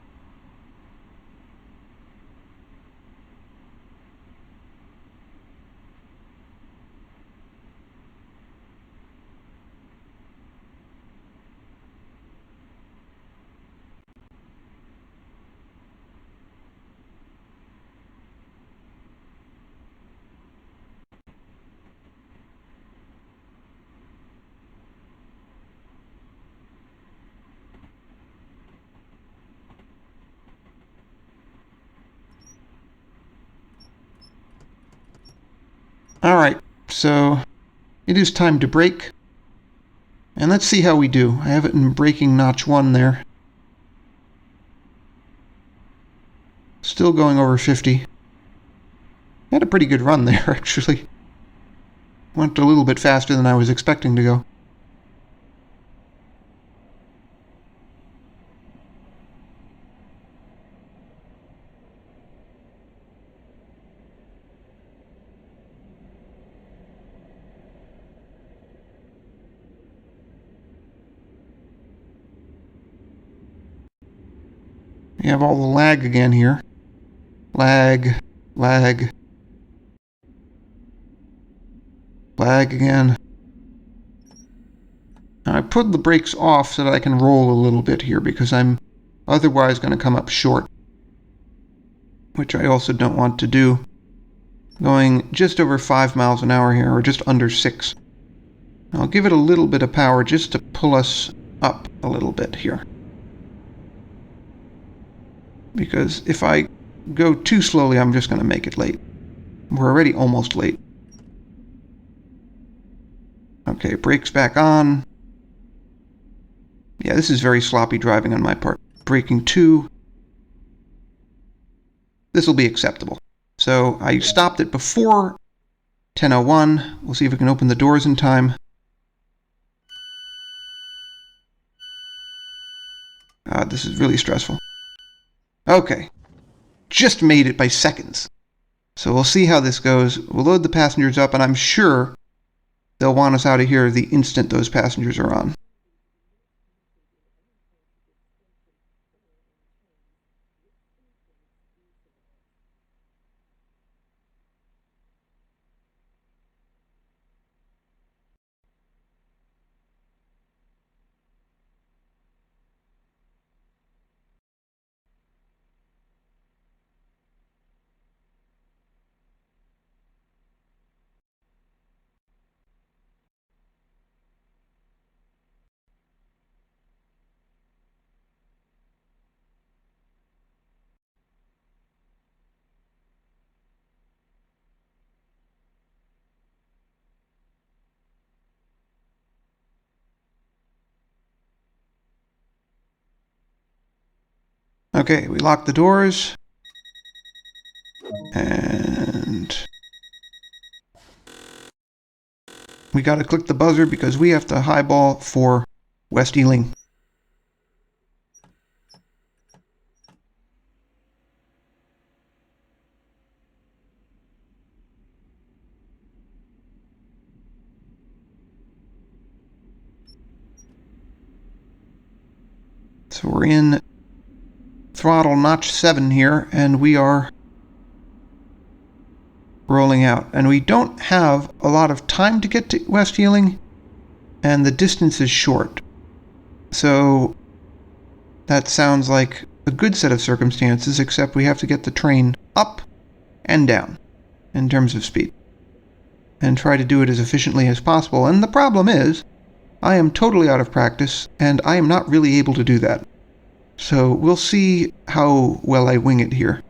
Alright, so it is time to brake. And let's see how we do. I have it in braking notch 1 there. Still going over 50. Had a pretty good run there, actually. Went a little bit faster than I was expecting to go. We have all the lag again here. Lag, lag, lag again. Now I put the brakes off so that I can roll a little bit here because I'm otherwise going to come up short, which I also don't want to do. Going just over 5 miles an hour here, or just under 6. I'll give it a little bit of power just to pull us up a little bit here. Because if I go too slowly, I'm just going to make it late. We're already almost late. Okay, brakes back on. Yeah, this is very sloppy driving on my part. Braking 2. This will be acceptable. So I stopped it before 10:01. We'll see if we can open the doors in time. This is really stressful. Okay. Just made it by seconds. So we'll see how this goes. We'll load the passengers up, and I'm sure they'll want us out of here the instant those passengers are on. Okay, we lock the doors. And we gotta click the buzzer because we have to highball for West Ealing. So we're in throttle notch 7 here, and we are rolling out. And we don't have a lot of time to get to West Ealing, and the distance is short. So that sounds like a good set of circumstances, except we have to get the train up and down in terms of speed, and try to do it as efficiently as possible. And the problem is, I am totally out of practice, and I am not really able to do that. So we'll see how well I wing it here.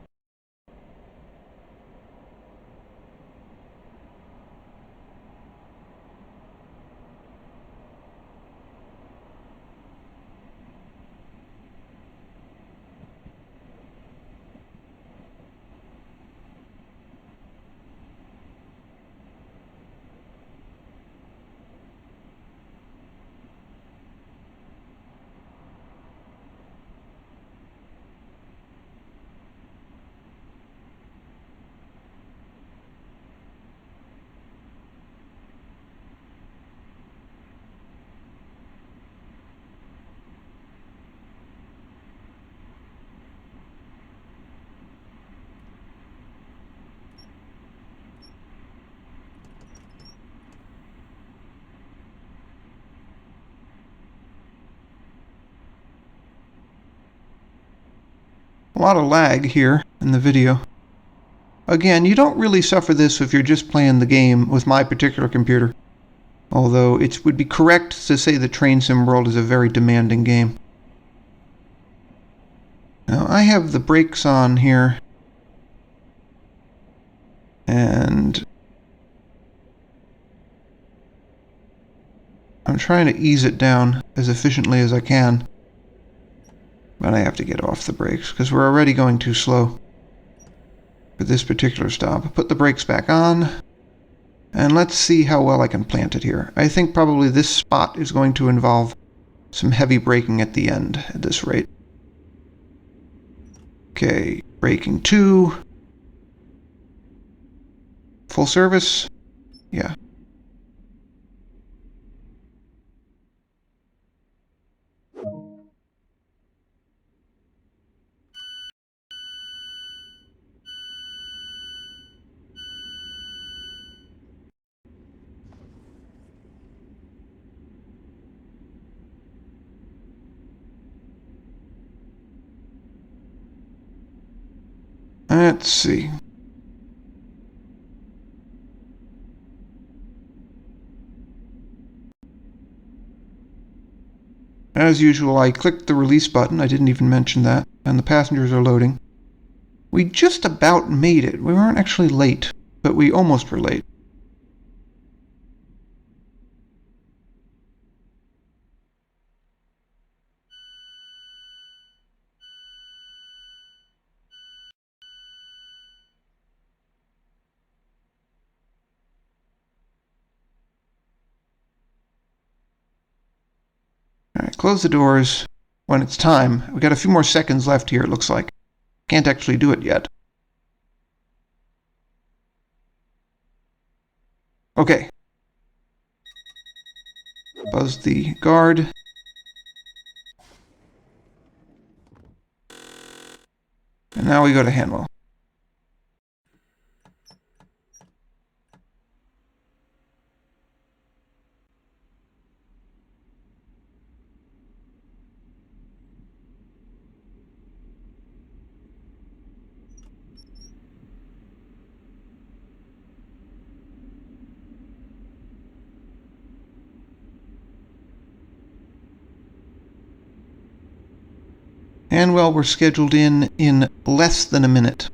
A lot of lag here in the video. Again, you don't really suffer this if you're just playing the game with my particular computer. Although it would be correct to say that Train Sim World is a very demanding game. Now, I have the brakes on here. And I'm trying to ease it down as efficiently as I can. But I have to get off the brakes because we're already going too slow for this particular stop. Put the brakes back on, and let's see how well I can plant it here. I think probably this spot is going to involve some heavy braking at the end at this rate. Okay, braking 2. Full service? Yeah. Let's see. As usual, I clicked the release button. I didn't even mention that. And the passengers are loading. We just about made it. We weren't actually late, but we almost were late. Alright, close the doors when it's time. We've got a few more seconds left here, it looks like. Can't actually do it yet. Okay. Buzz the guard. And now we go to Hanwell. Hanwell we're scheduled in less than a minute.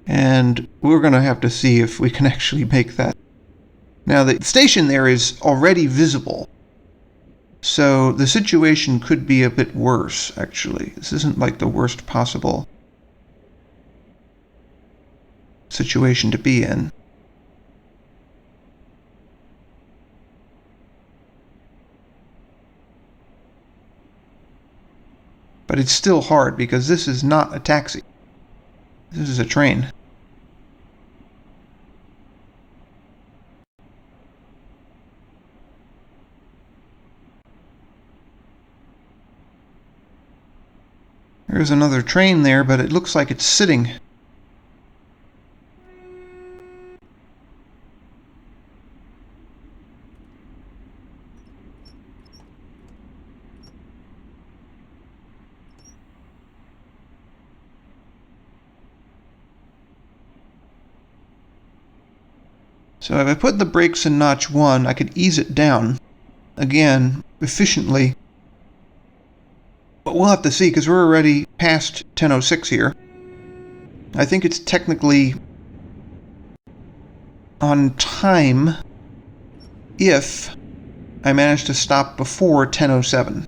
And we're going to have to see if we can actually make that. Now, the station there is already visible. So the situation could be a bit worse, actually. This isn't like the worst possible situation to be in. But it's still hard because this is not a taxi. This is a train. There's another train there, but it looks like it's sitting. So if I put the brakes in notch 1, I could ease it down, again, efficiently. But we'll have to see, because we're already past 10:06 here. I think it's technically on time if I manage to stop before 10:07.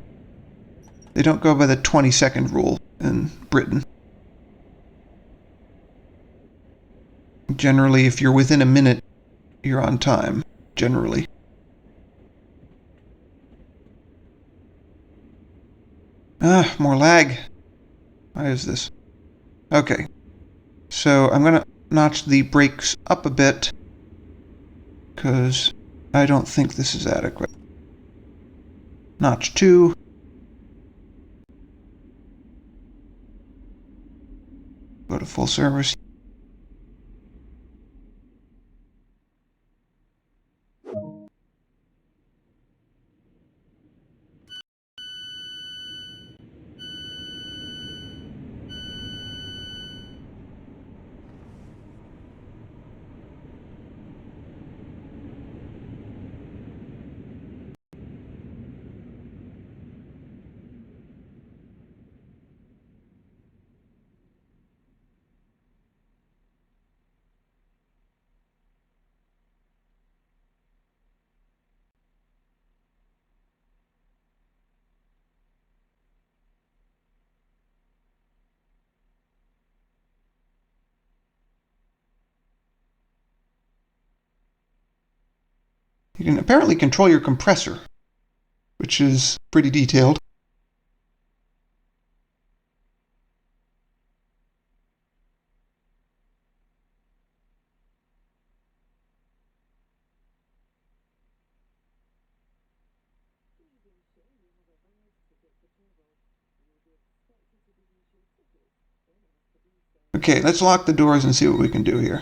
They don't go by the 20-second rule in Britain. Generally, if you're within a minute, you're on time, generally. More lag. Why is this? Okay. So I'm going to notch the brakes up a bit, because I don't think this is adequate. Notch 2. Go to full service. You can apparently control your compressor, which is pretty detailed. Okay, let's lock the doors and see what we can do here.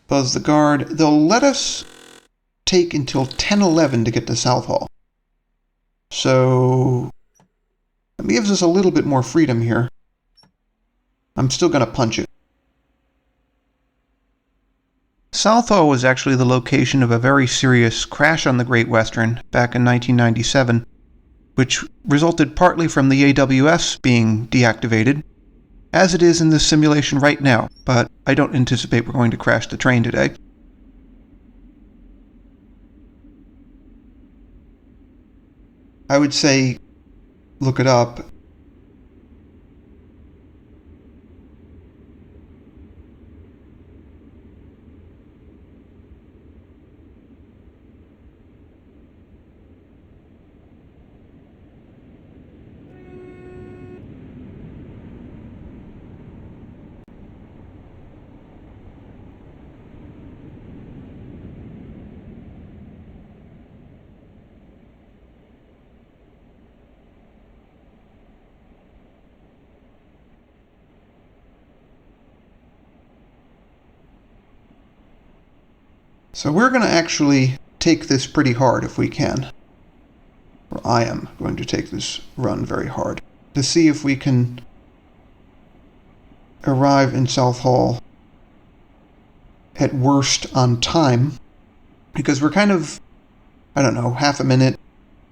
Buzz the guard. They'll let us take until 10:11 to get to Southall. So that gives us a little bit more freedom here. I'm still going to punch it. Southall was actually the location of a very serious crash on the Great Western back in 1997, which resulted partly from the AWS being deactivated, as it is in this simulation right now, but I don't anticipate we're going to crash the train today. I would say look it up. So we're going to actually take this pretty hard if we can. Or I am going to take this run very hard to see if we can arrive in Southall at worst on time, because we're kind of, I don't know, half a minute,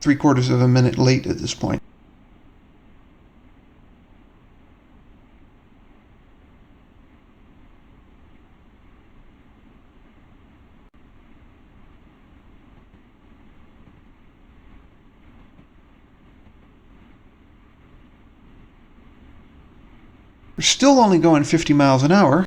3/4 of a minute late at this point. We're still only going 50 miles an hour.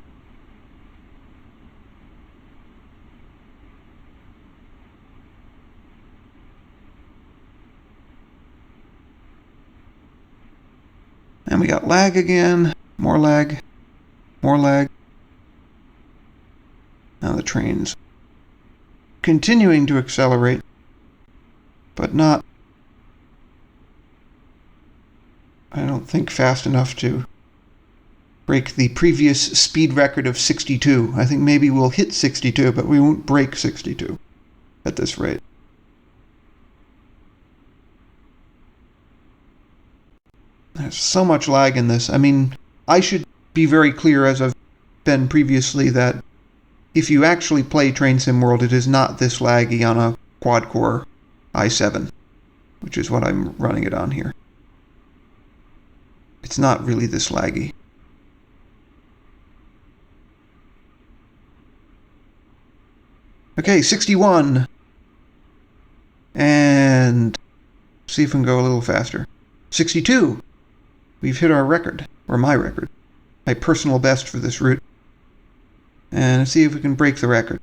And we got lag again, more lag, more lag. Now the train's continuing to accelerate, but not, I don't think, fast enough to break the previous speed record of 62. I think maybe we'll hit 62, but we won't break 62 at this rate. There's so much lag in this. I mean, I should be very clear, as I've been previously, that if you actually play Train Sim World, it is not this laggy on a quad-core i7, which is what I'm running it on here. It's not really this laggy. Okay, 61. And see if we can go a little faster. 62. We've hit our record, or my record, my personal best for this route. And let's see if we can break the record.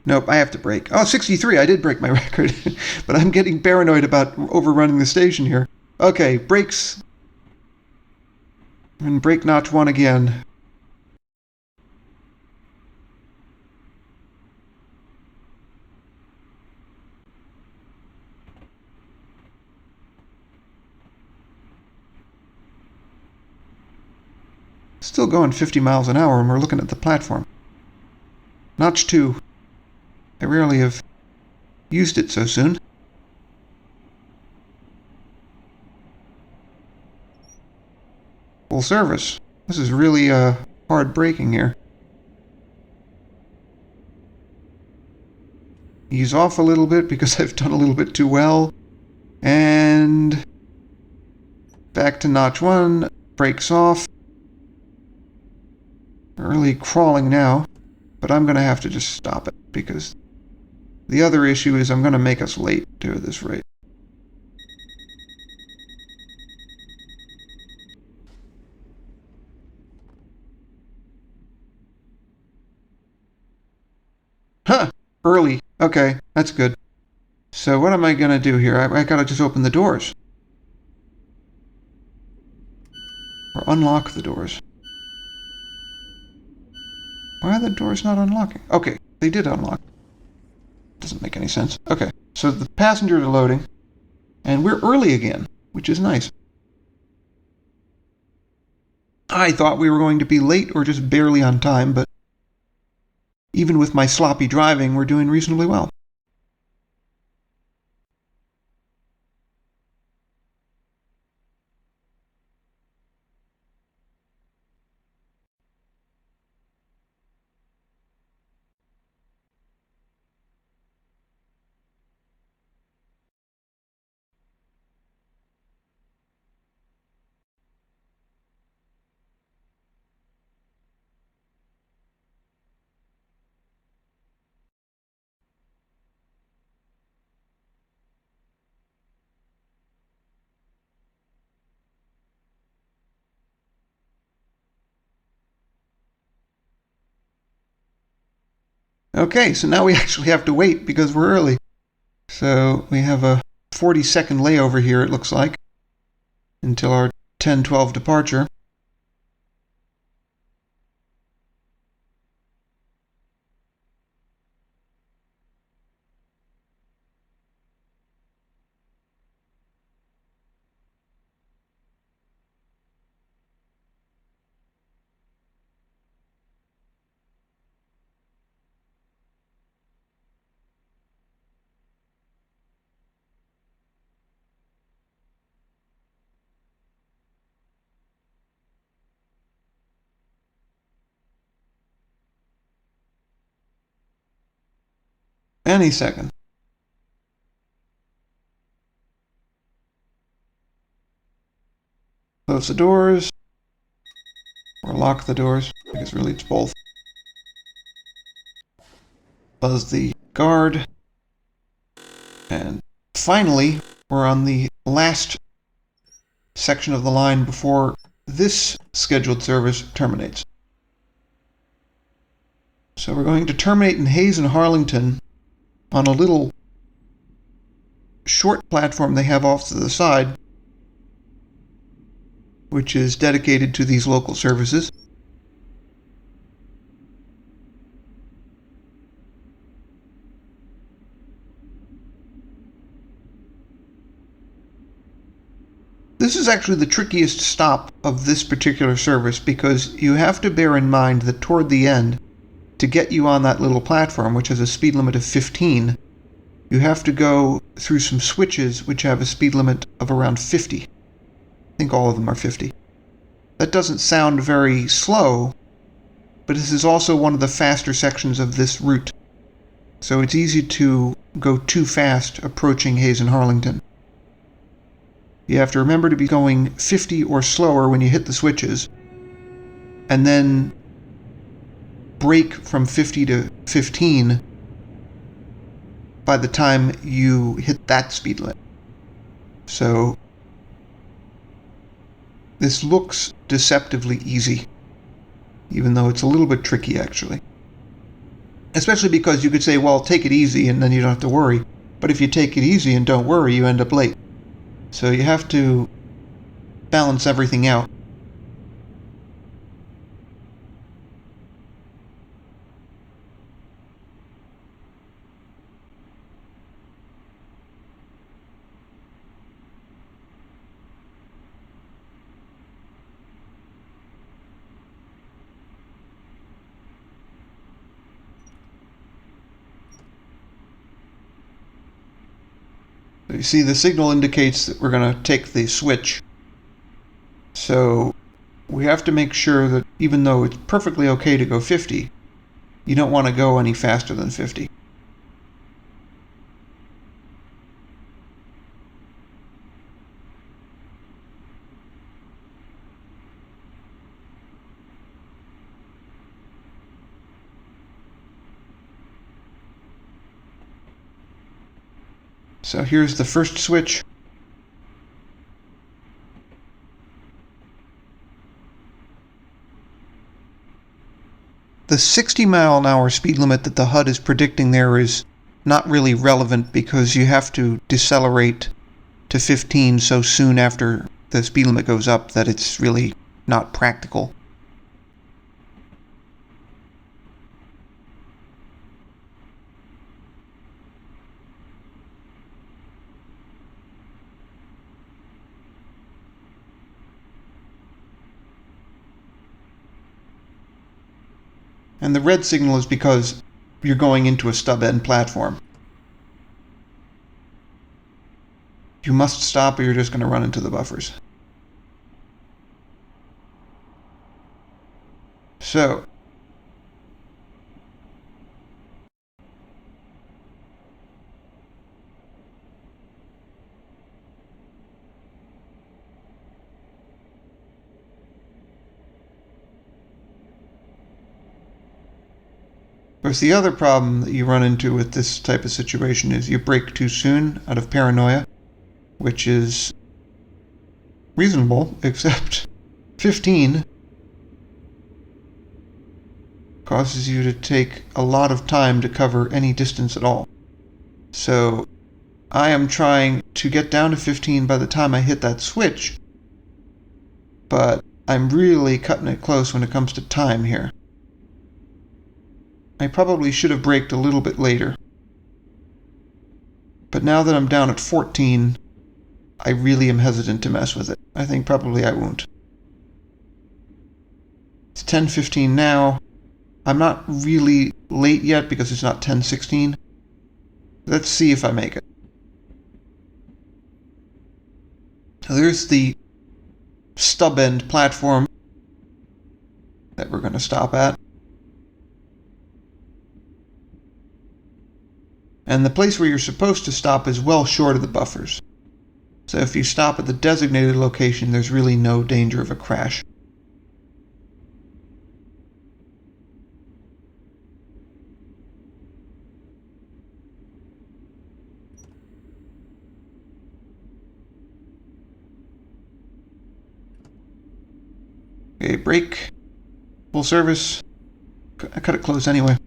Nope, I have to break. Oh, 63, I did break my record. But I'm getting paranoid about overrunning the station here. Okay, brakes. And brake notch 1 again. Still going 50 miles an hour, and we're looking at the platform. Notch 2. I rarely have used it so soon. Full service. This is really hard braking here. Ease off a little bit because I've done a little bit too well. And back to notch 1. Brakes off. Really crawling now, but I'm going to have to just stop it because the other issue is I'm going to make us late to this rate. Huh! Early. Okay, that's good. So what am I going to do here? I got to just open the doors. Or unlock the doors. Why are the doors not unlocking? Okay, they did unlock. Doesn't make any sense. Okay, so the passengers are loading, and we're early again, which is nice. I thought we were going to be late or just barely on time, but even with my sloppy driving, we're doing reasonably well. Okay, so now we actually have to wait because we're early. So we have a 40-second layover here, it looks like, until our 10:12 departure. Any second. Close the doors. Or lock the doors, because really it's both. Buzz the guard. And finally, we're on the last section of the line before this scheduled service terminates. So we're going to terminate in Hayes and Harlington on a little short platform they have off to the side, which is dedicated to these local services. This is actually the trickiest stop of this particular service because you have to bear in mind that toward the end, to get you on that little platform, which has a speed limit of 15, you have to go through some switches which have a speed limit of around 50. I think all of them are 50. That doesn't sound very slow, but this is also one of the faster sections of this route. So it's easy to go too fast approaching Hayes and Harlington. You have to remember to be going 50 or slower when you hit the switches, and then brake from 50 to 15 by the time you hit that speed limit. So this looks deceptively easy, even though it's a little bit tricky actually. Especially because you could say, well, take it easy and then you don't have to worry. But if you take it easy and don't worry, you end up late. So you have to balance everything out. You see, the signal indicates that we're going to take the switch. So we have to make sure that even though it's perfectly okay to go 50, you don't want to go any faster than 50. So here's the first switch. The 60-mile-an-hour speed limit that the HUD is predicting there is not really relevant because you have to decelerate to 15 so soon after the speed limit goes up that it's really not practical. And the red signal is because you're going into a stub-end platform. You must stop or you're just going to run into the buffers. So, of course, the other problem that you run into with this type of situation is you brake too soon out of paranoia, which is reasonable, except 15 causes you to take a lot of time to cover any distance at all. So I am trying to get down to 15 by the time I hit that switch, but I'm really cutting it close when it comes to time here. I probably should have braked a little bit later. But now that I'm down at 14, I really am hesitant to mess with it. I think probably I won't. It's 10:15 now. I'm not really late yet because it's not 10:16. Let's see if I make it. So there's the stub-end platform that we're going to stop at. And the place where you're supposed to stop is well short of the buffers. So if you stop at the designated location, there's really no danger of a crash. Okay, brake. Full service. I cut it close anyway.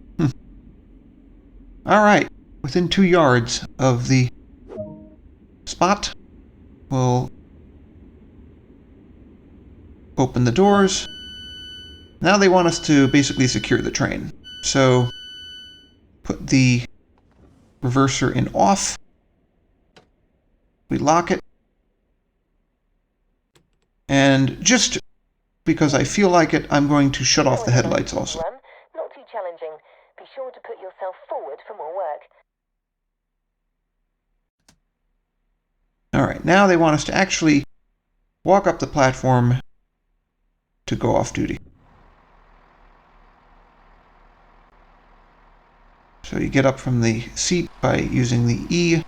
Alright, within 2 yards of the spot, we'll open the doors. Now they want us to basically secure the train. So, put the reverser in off. We lock it. And just because I feel like it, I'm going to shut off the headlights also. Not too challenging. Be sure to put yourself forward for more work. Alright, now they want us to actually walk up the platform to go off duty. So you get up from the seat by using the E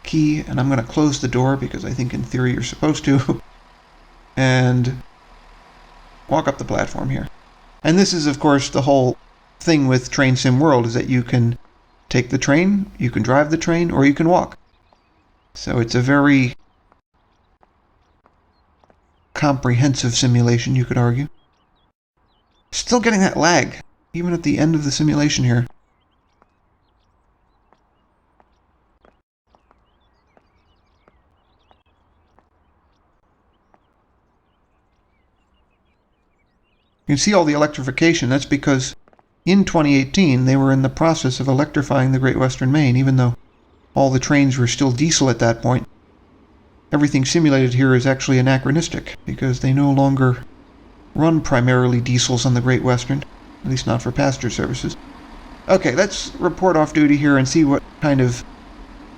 key, and I'm going to close the door because I think in theory you're supposed to, and walk up the platform here. And this is, of course, the whole thing with Train Sim World, is that you can take the train, you can drive the train, or you can walk. So it's a very comprehensive simulation, you could argue. Still getting that lag, even at the end of the simulation here. You can see all the electrification. That's because in 2018 they were in the process of electrifying the Great Western Main, even though all the trains were still diesel at that point. Everything simulated here is actually anachronistic, because they no longer run primarily diesels on the Great Western, at least not for passenger services. Okay, let's report off duty here and see what kind of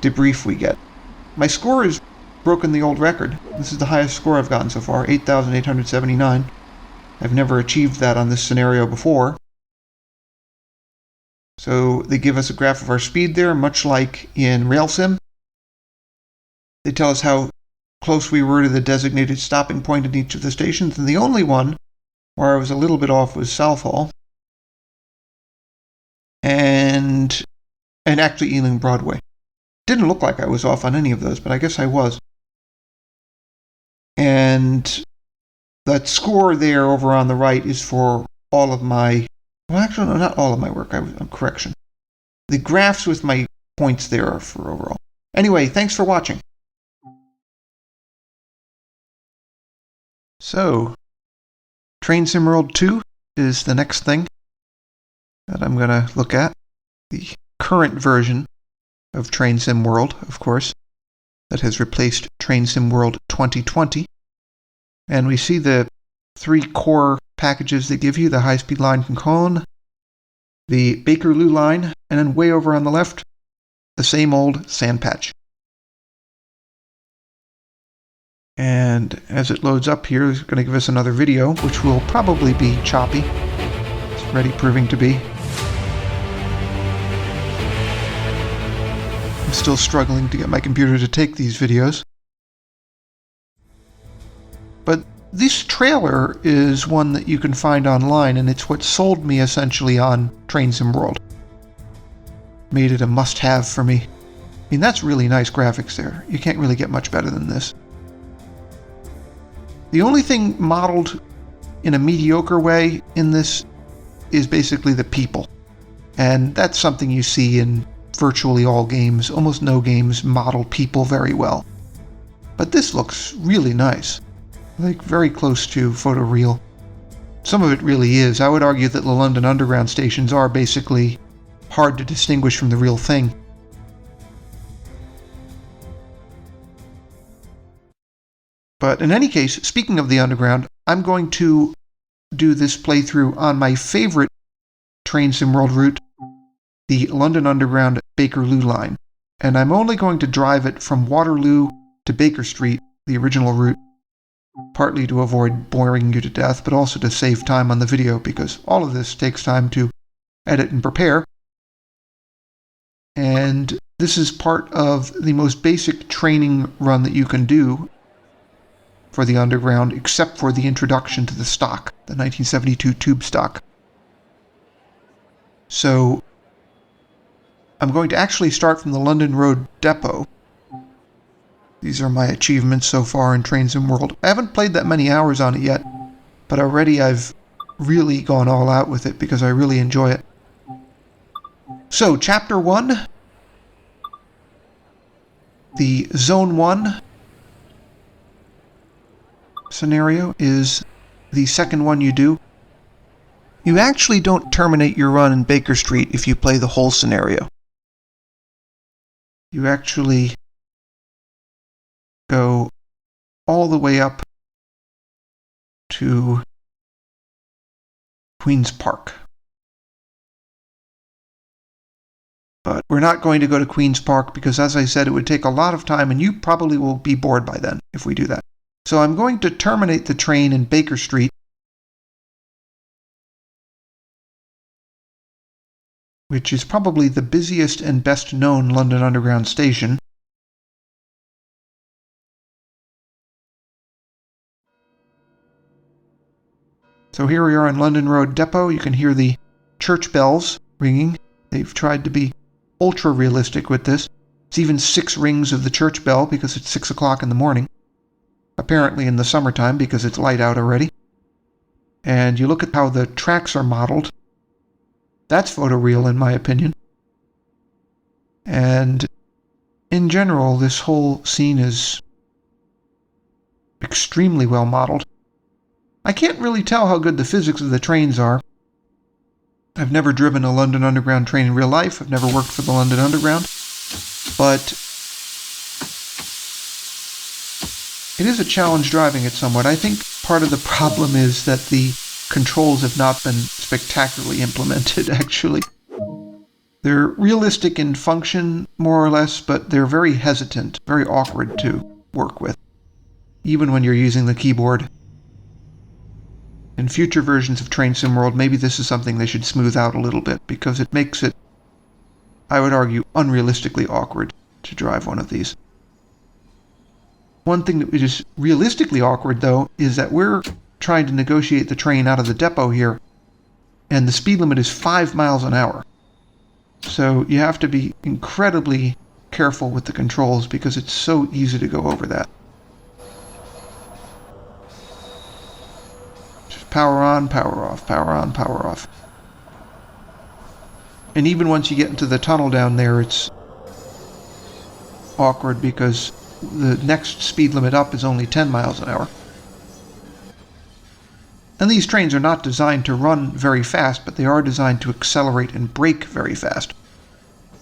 debrief we get. My score has broken the old record. This is the highest score I've gotten so far, 8,879. I've never achieved that on this scenario before. So they give us a graph of our speed there, much like in Railsim. They tell us how close we were to the designated stopping point at each of the stations, and the only one where I was a little bit off was Southall. And actually Ealing Broadway. Didn't look like I was off on any of those, but I guess I was. And that score there over on the right is for all of my... Well, actually, no, not all of my work. Correction. The graphs with my points there are for overall. Anyway, thanks for watching. So, Train Sim World 2 is the next thing that I'm going to look at. The current version of Train Sim World, of course, that has replaced Train Sim World 2020. And we see the 3 core packages they give you: the high-speed line from Cologne, the Bakerloo line, and then way over on the left, the same old sand patch. And as it loads up here, it's going to give us another video, which will probably be choppy. It's already proving to be. I'm still struggling to get my computer to take these videos. But this trailer is one that you can find online, and it's what sold me essentially on Train Sim World. Made it a must-have for me. I mean, that's really nice graphics there. You can't really get much better than this. The only thing modeled in a mediocre way in this is basically the people. And that's something you see in virtually all games. Almost no games model people very well. But this looks really nice. Like, very close to photoreal. Some of it really is. I would argue that the London Underground stations are basically hard to distinguish from the real thing. But in any case, speaking of the Underground, I'm going to do this playthrough on my favorite Train Sim World route, the London Underground Bakerloo line. And I'm only going to drive it from Waterloo to Baker Street, the original route, partly to avoid boring you to death, but also to save time on the video, because all of this takes time to edit and prepare. And this is part of the most basic training run that you can do for the Underground, except for the introduction to the stock, the 1972 tube stock. So I'm going to actually start from the London Road Depot. These are my achievements so far in Train Sim World. I haven't played that many hours on it yet, but already I've really gone all out with it because I really enjoy it. So, Chapter 1, the Zone 1 scenario is the second one you do. You actually don't terminate your run in Baker Street if you play the whole scenario. You actually go all the way up to Queen's Park. But we're not going to go to Queen's Park because, as I said, it would take a lot of time and you probably will be bored by then if we do that. So I'm going to terminate the train in Baker Street, which is probably the busiest and best known London Underground station. So here we are in London Road Depot. You can hear the church bells ringing. They've tried to be ultra realistic with this. It's even 6 rings of the church bell because it's 6 o'clock in the morning. Apparently in the summertime because it's light out already. And you look at how the tracks are modeled. That's photoreal in my opinion. And in general, this whole scene is extremely well modeled. I can't really tell how good the physics of the trains are. I've never driven a London Underground train in real life. I've never worked for the London Underground. But it is a challenge driving it somewhat. I think part of the problem is that the controls have not been spectacularly implemented, actually. They're realistic in function, more or less, but they're very hesitant, very awkward to work with, even when you're using the keyboard. In future versions of Train Sim World, maybe this is something they should smooth out a little bit, because it makes it, I would argue, unrealistically awkward to drive one of these. One thing that is realistically awkward, though, is that we're trying to negotiate the train out of the depot here, and the speed limit is 5 miles an hour. So you have to be incredibly careful with the controls because it's so easy to go over that. Just power on, power off, power on, power off. And even once you get into the tunnel down there, it's awkward because the next speed limit up is only 10 miles an hour. And these trains are not designed to run very fast, but they are designed to accelerate and brake very fast.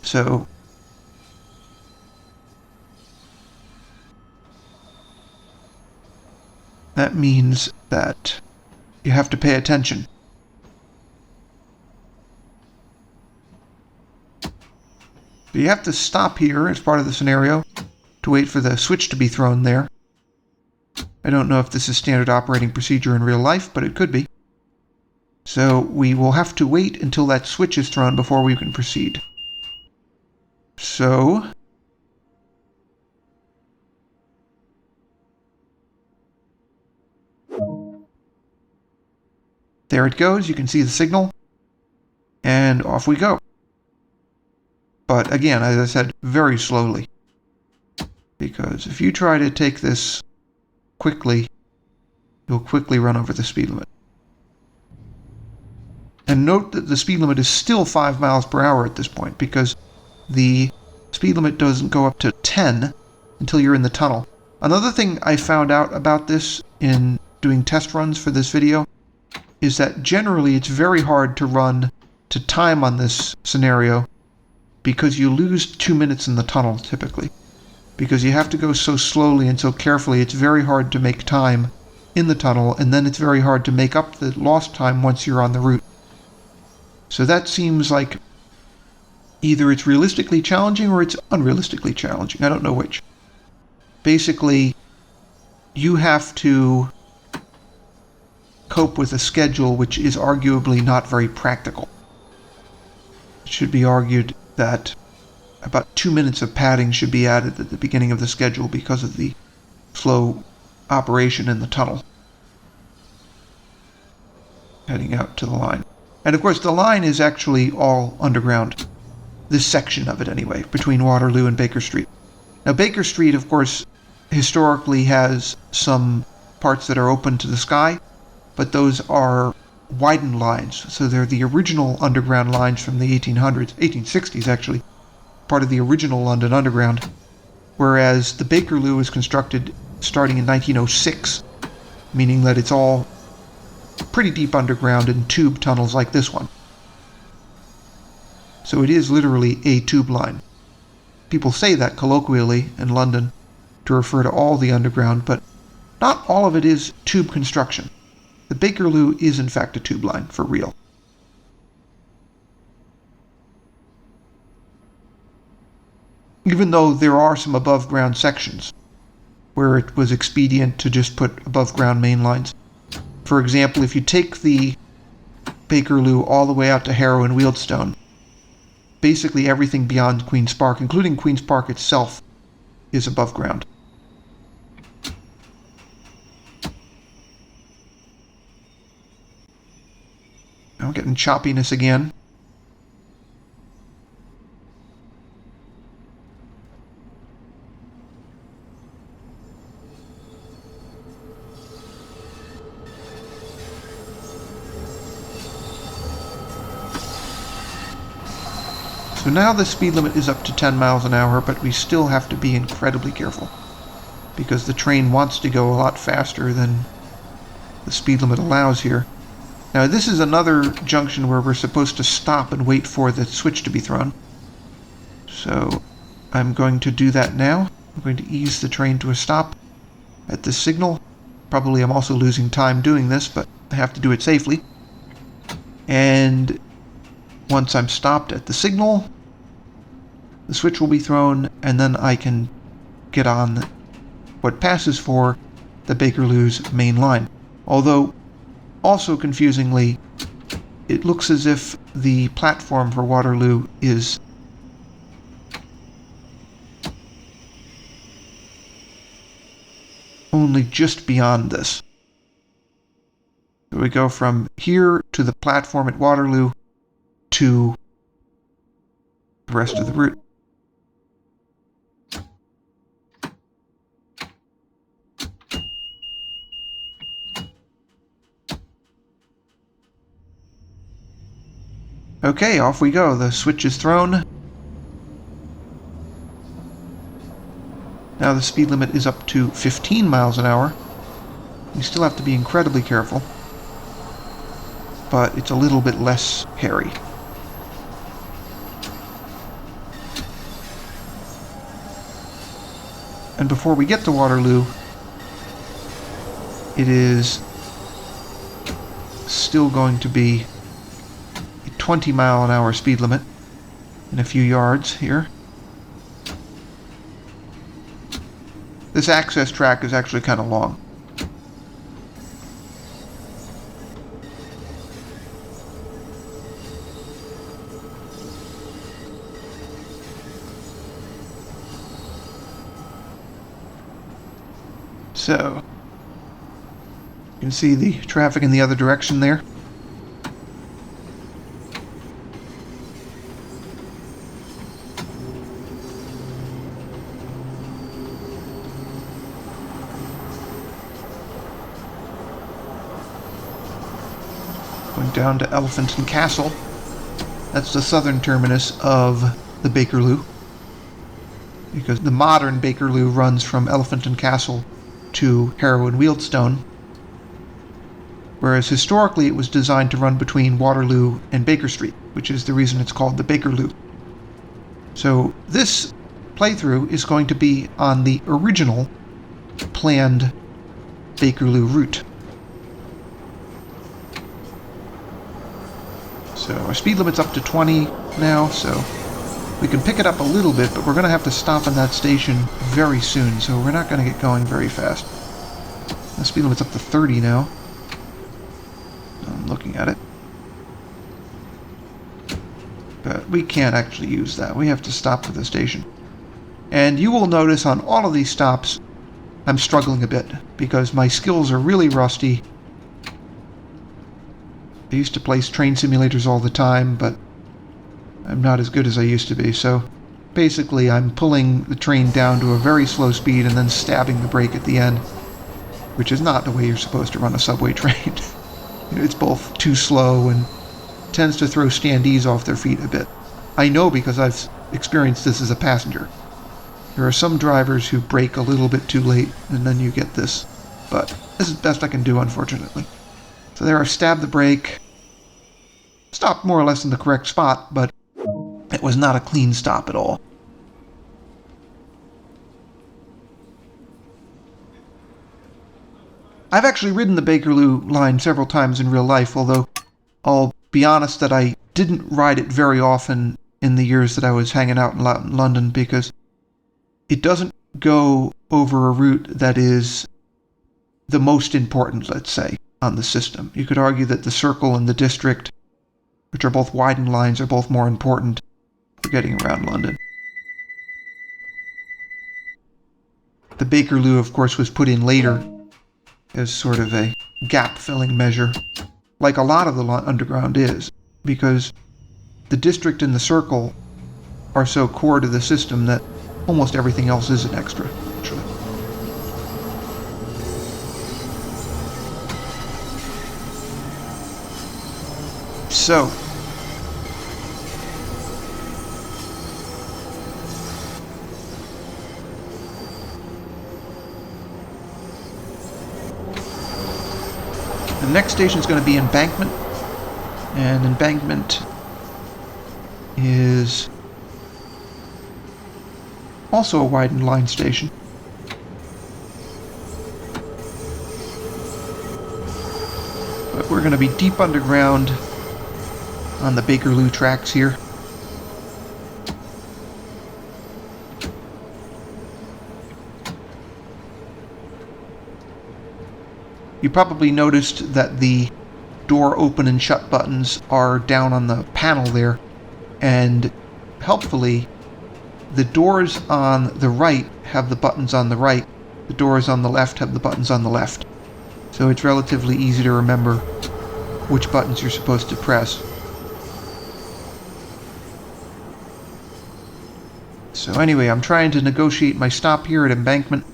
So that means that you have to pay attention. But you have to stop here as part of the scenario to wait for the switch to be thrown there. I don't know if this is standard operating procedure in real life, but it could be. So we will have to wait until that switch is thrown before we can proceed. So there it goes. You can see the signal. And off we go. But again, as I said, very slowly. Because if you try to take this quickly, you'll quickly run over the speed limit. And note that the speed limit is still 5 miles per hour at this point, because the speed limit doesn't go up to 10 until you're in the tunnel. Another thing I found out about this in doing test runs for this video is that generally it's very hard to run to time on this scenario because you lose 2 minutes in the tunnel typically. Because you have to go so slowly and so carefully, it's very hard to make time in the tunnel, and then it's very hard to make up the lost time once you're on the route. So that seems like either it's realistically challenging or it's unrealistically challenging. I don't know which. Basically, you have to cope with a schedule which is arguably not very practical. It should be argued that about 2 minutes of padding should be added at the beginning of the schedule because of the slow operation in the tunnel. Heading out to the line. And of course the line is actually all underground. This section of it anyway, between Waterloo and Baker Street. Now Baker Street, of course, historically has some parts that are open to the sky, but those are widened lines. So they're the original underground lines from the 1860s actually, part of the original London Underground, whereas the Bakerloo was constructed starting in 1906, meaning that it's all pretty deep underground in tube tunnels like this one. So it is literally a tube line. People say that colloquially in London to refer to all the underground, but not all of it is tube construction. The Bakerloo is in fact a tube line, for real. Even though there are some above-ground sections where it was expedient to just put above-ground main lines. For example, if you take the Bakerloo all the way out to Harrow and Wealdstone, basically everything beyond Queen's Park, including Queen's Park itself, is above ground. Now we're getting choppiness again. So now the speed limit is up to 10 miles an hour, but we still have to be incredibly careful because the train wants to go a lot faster than the speed limit allows here. Now this is another junction where we're supposed to stop and wait for the switch to be thrown. So I'm going to do that now. I'm going to ease the train to a stop at this signal. Probably I'm also losing time doing this, but I have to do it safely. And once I'm stopped at the signal, the switch will be thrown, and then I can get on what passes for the Bakerloo's main line. Although, also confusingly, it looks as if the platform for Waterloo is only just beyond this. So we go from here to the platform at Waterloo to the rest of the route. Okay, off we go. The switch is thrown. Now the speed limit is up to 15 miles an hour. We still have to be incredibly careful, but it's a little bit less hairy. And before we get to Waterloo, it is still going to be 20 mile an hour speed limit in a few yards here. This access track is actually kind of long. So, you can see the traffic in the other direction there. Going down to Elephant and Castle. That's the southern terminus of the Bakerloo, because the modern Bakerloo runs from Elephant and Castle to Harrow and Wealdstone, whereas historically it was designed to run between Waterloo and Baker Street, which is the reason it's called the Bakerloo. So this playthrough is going to be on the original planned Bakerloo route. So our speed limit's up to 20 now, so we can pick it up a little bit, but we're going to have to stop in that station very soon, so we're not going to get going very fast. The speed limit's up to 30 now. I'm looking at it. But we can't actually use that. We have to stop at the station. And you will notice on all of these stops, I'm struggling a bit, because my skills are really rusty. I used to play train simulators all the time, but I'm not as good as I used to be, so basically I'm pulling the train down to a very slow speed and then stabbing the brake at the end, which is not the way you're supposed to run a subway train. It's both too slow and tends to throw standees off their feet a bit. I know because I've experienced this as a passenger. There are some drivers who brake a little bit too late, and then you get this. But this is the best I can do, unfortunately. So there, I've stabbed the brake. Stopped more or less in the correct spot, but it was not a clean stop at all. I've actually ridden the Bakerloo line several times in real life, although I'll be honest that I didn't ride it very often in the years that I was hanging out in London, because it doesn't go over a route that is the most important, let's say, on the system. You could argue that the Circle and the District, which are both widened lines, are both more important for getting around London. The Bakerloo, of course, was put in later as sort of a gap-filling measure, like a lot of the Underground is, because the District and the Circle are so core to the system that almost everything else is an extra, actually. So, the next station is going to be Embankment, and Embankment is also a widened line station. But we're going to be deep underground on the Bakerloo tracks here. You probably noticed that the door open and shut buttons are down on the panel there, and helpfully the doors on the right have the buttons on the right, the doors on the left have the buttons on the left. So it's relatively easy to remember which buttons you're supposed to press. So anyway, I'm trying to negotiate my stop here at Embankment.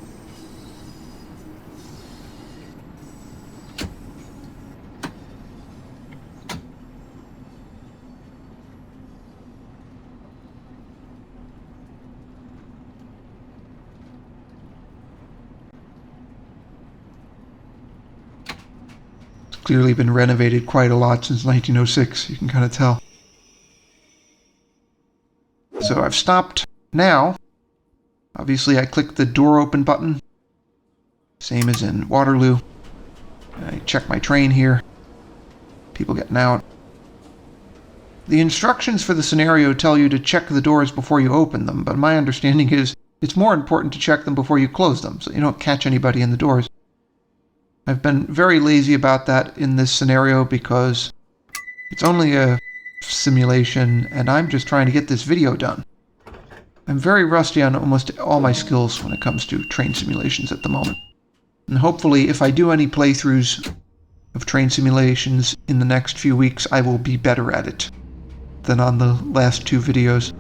Clearly been renovated quite a lot since 1906, you can kind of tell. So I've stopped now. Obviously I click the door open button, same as in Waterloo. I check my train here, people getting out. The instructions for the scenario tell you to check the doors before you open them, but my understanding is it's more important to check them before you close them, so you don't catch anybody in the doors. I've been very lazy about that in this scenario because it's only a simulation and I'm just trying to get this video done. I'm very rusty on almost all my skills when it comes to train simulations at the moment. And hopefully if I do any playthroughs of train simulations in the next few weeks, I will be better at it than on the last two videos.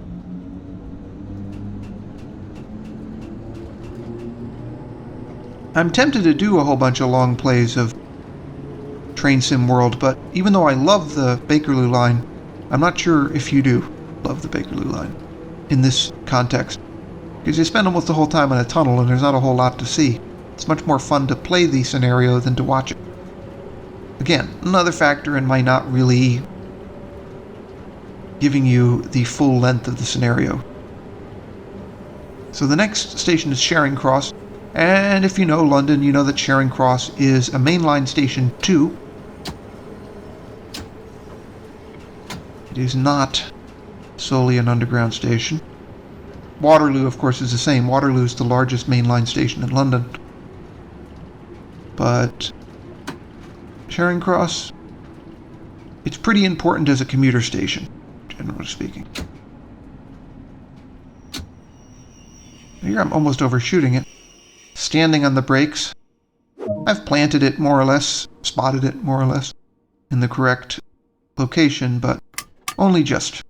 I'm tempted to do a whole bunch of long plays of Train Sim World, but even though I love the Bakerloo line, I'm not sure if you do love the Bakerloo line in this context. Because you spend almost the whole time in a tunnel and there's not a whole lot to see. It's much more fun to play the scenario than to watch it. Again, another factor in my not really giving you the full length of the scenario. So the next station is Charing Cross. And if you know London, you know that Charing Cross is a mainline station too. It is not solely an underground station. Waterloo, of course, is the same. Waterloo is the largest mainline station in London. But Charing Cross, it's pretty important as a commuter station, generally speaking. Here I'm almost overshooting it. Standing on the brakes. I've planted it more or less, spotted it more or less in the correct location, but only just.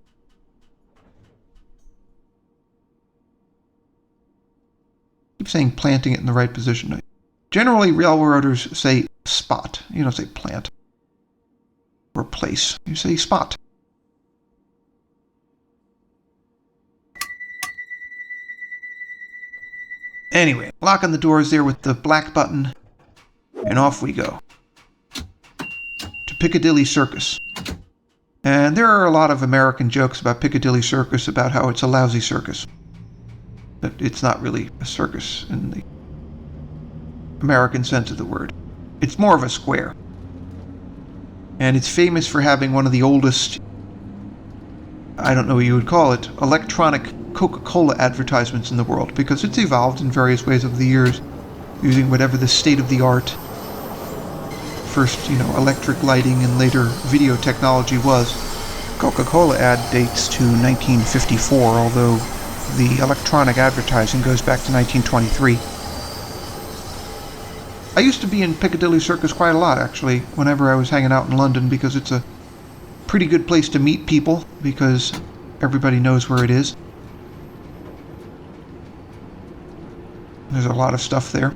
I keep saying planting it in the right position. Generally, railroaders say spot. You don't say plant. Or place. You say spot. Anyway, locking the doors there with the black button, and off we go. To Piccadilly Circus. And there are a lot of American jokes about Piccadilly Circus, about how it's a lousy circus. But it's not really a circus in the American sense of the word. It's more of a square. And it's famous for having one of the oldest, I don't know what you would call it, electronic Coca-Cola advertisements in the world, because it's evolved in various ways over the years, using whatever the state-of-the-art, first, electric lighting and later video technology was. Coca-Cola ad dates to 1954, although the electronic advertising goes back to 1923. I used to be in Piccadilly Circus quite a lot, actually, whenever I was hanging out in London, because it's a pretty good place to meet people, because everybody knows where it is. There's a lot of stuff there.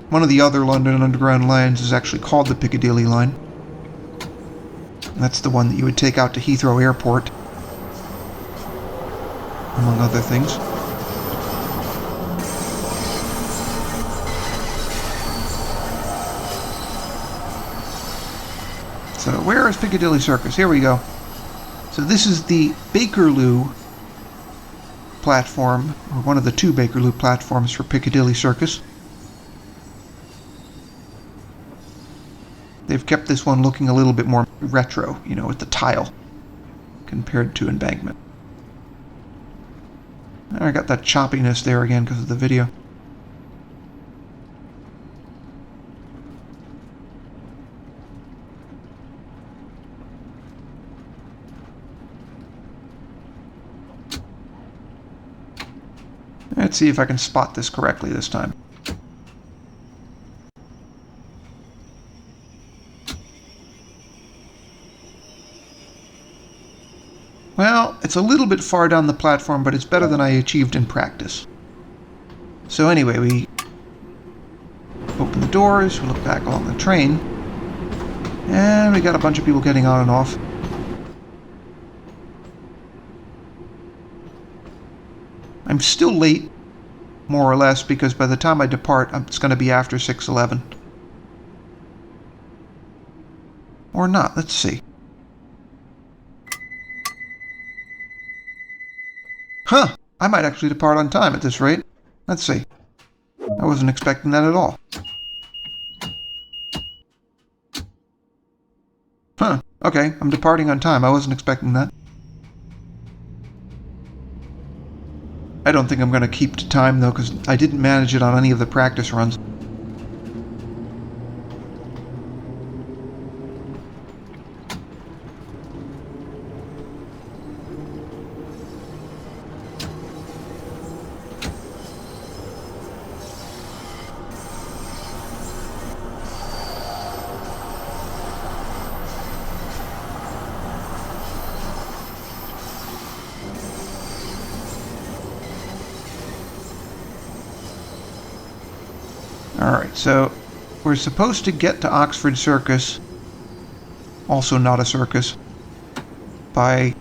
One of the other London Underground lines is actually called the Piccadilly line. That's the one that you would take out to Heathrow Airport, among other things. So where is Piccadilly Circus? Here we go. So this is the Bakerloo platform, or one of the two Bakerloo platforms for Piccadilly Circus. They've kept this one looking a little bit more retro, with the tile, compared to Embankment. I got that choppiness there again because of the video. Let's see if I can spot this correctly this time. Well, it's a little bit far down the platform, but it's better than I achieved in practice. So anyway, we open the doors, we look back along the train, and we got a bunch of people getting on and off. I'm still late, more or less, because by the time I depart, it's going to be after 6:11. Or not, let's see. Huh, I might actually depart on time at this rate. Let's see. I wasn't expecting that at all. Huh, okay, I'm departing on time. I wasn't expecting that. I don't think I'm going to keep to time, though, because I didn't manage it on any of the practice runs. Alright, so we're supposed to get to Oxford Circus, also not a circus, by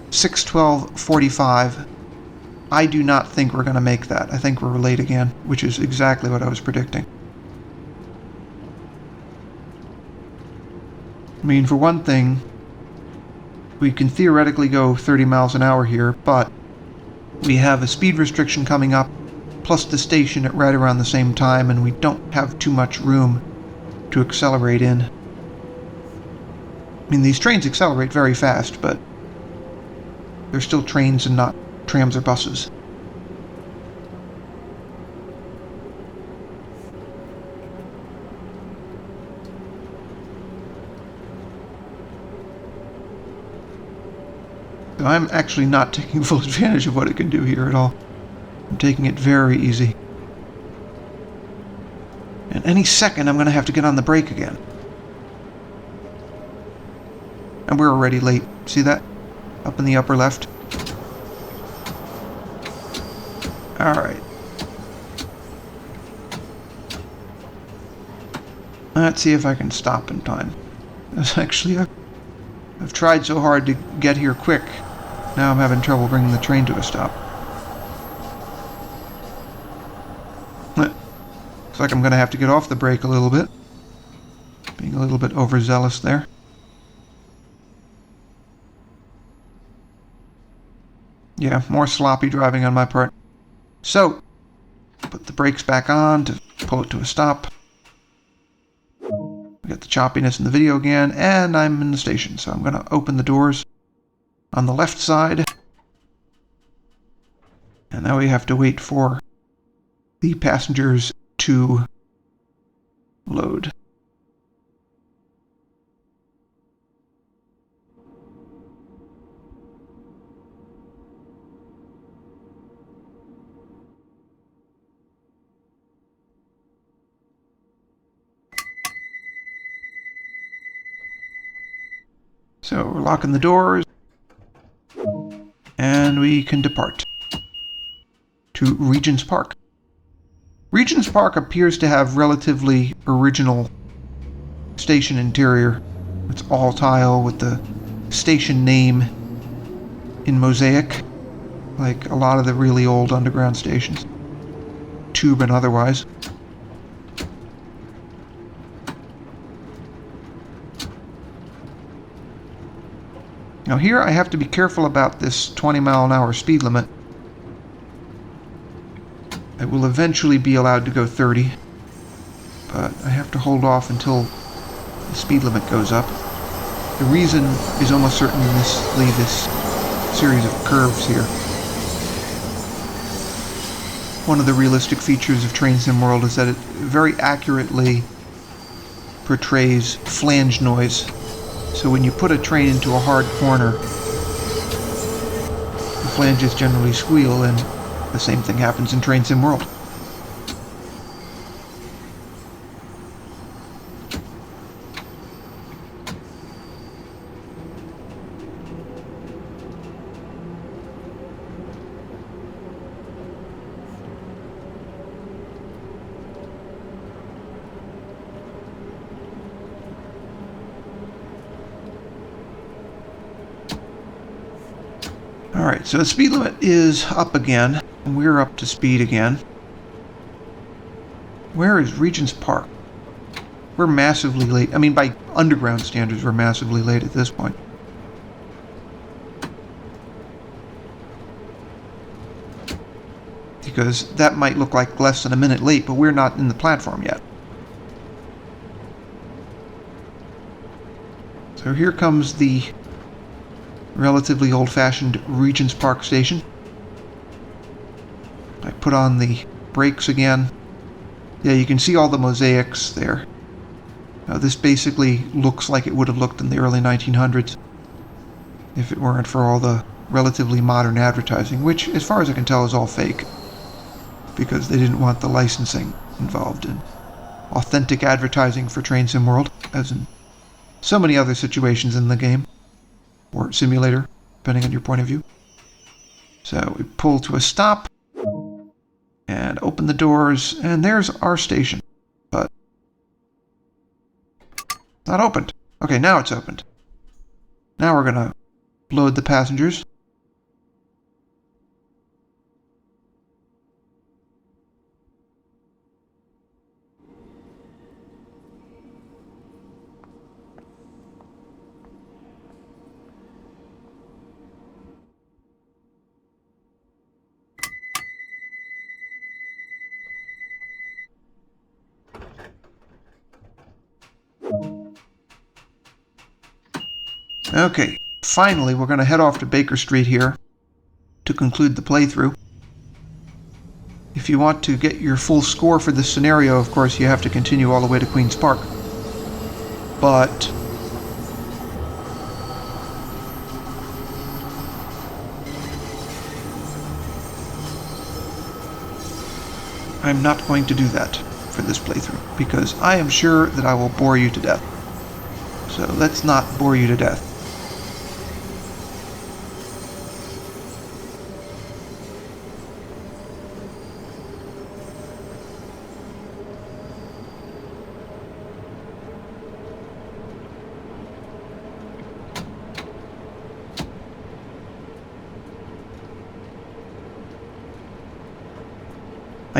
6:12:45. I do not think we're going to make that. I think we're late again, which is exactly what I was predicting. I mean, for one thing, we can theoretically go 30 miles an hour here, but we have a speed restriction coming up, plus the station at right around the same time, and we don't have too much room to accelerate in. I mean, these trains accelerate very fast, but they're still trains and not trams or buses. So I'm actually not taking full advantage of what it can do here at all. I'm taking it very easy. And any second, I'm going to have to get on the brake again. And we're already late. See that? Up in the upper left. Alright. Let's see if I can stop in time. Actually, I've tried so hard to get here quick. Now I'm having trouble bringing the train to a stop. Looks like I'm going to have to get off the brake a little bit. Being a little bit overzealous there. Yeah, more sloppy driving on my part. So, put the brakes back on to pull it to a stop. We got the choppiness in the video again, and I'm in the station, so I'm going to open the doors on the left side. And now we have to wait for the passengers to load. So we're locking the doors, and we can depart to Regent's Park. Regent's Park appears to have relatively original station interior. It's all tile with the station name in mosaic, like a lot of the really old underground stations, tube and otherwise. Now here I have to be careful about this 20-mile-an-hour speed limit. I will eventually be allowed to go 30, but I have to hold off until the speed limit goes up. The reason is almost certainly this series of curves here. One of the realistic features of Train Sim World is that it very accurately portrays flange noise. So when you put a train into a hard corner, the flanges generally squeal, and the same thing happens in Train Sim World. Alright, so the speed limit is up again, and we're up to speed again. Where is Regent's Park? We're massively late. I mean, by underground standards, we're massively late at this point. Because that might look like less than a minute late, but we're not in the platform yet. So here comes the relatively old-fashioned Regent's Park station. I put on the brakes again. Yeah, you can see all the mosaics there. Now, this basically looks like it would have looked in the early 1900s if it weren't for all the relatively modern advertising, which, as far as I can tell, is all fake, because they didn't want the licensing involved in authentic advertising for Train Sim World, as in so many other situations in the game. Or simulator, depending on your point of view. So we pull to a stop and open the doors, and there's our station. But it's not opened. Okay, now it's opened. Now we're gonna load the passengers. Okay, finally we're going to head off to Baker Street here to conclude the playthrough. If you want to get your full score for this scenario, of course, you have to continue all the way to Queen's Park. But I'm not going to do that for this playthrough, because I am sure that I will bore you to death. So let's not bore you to death.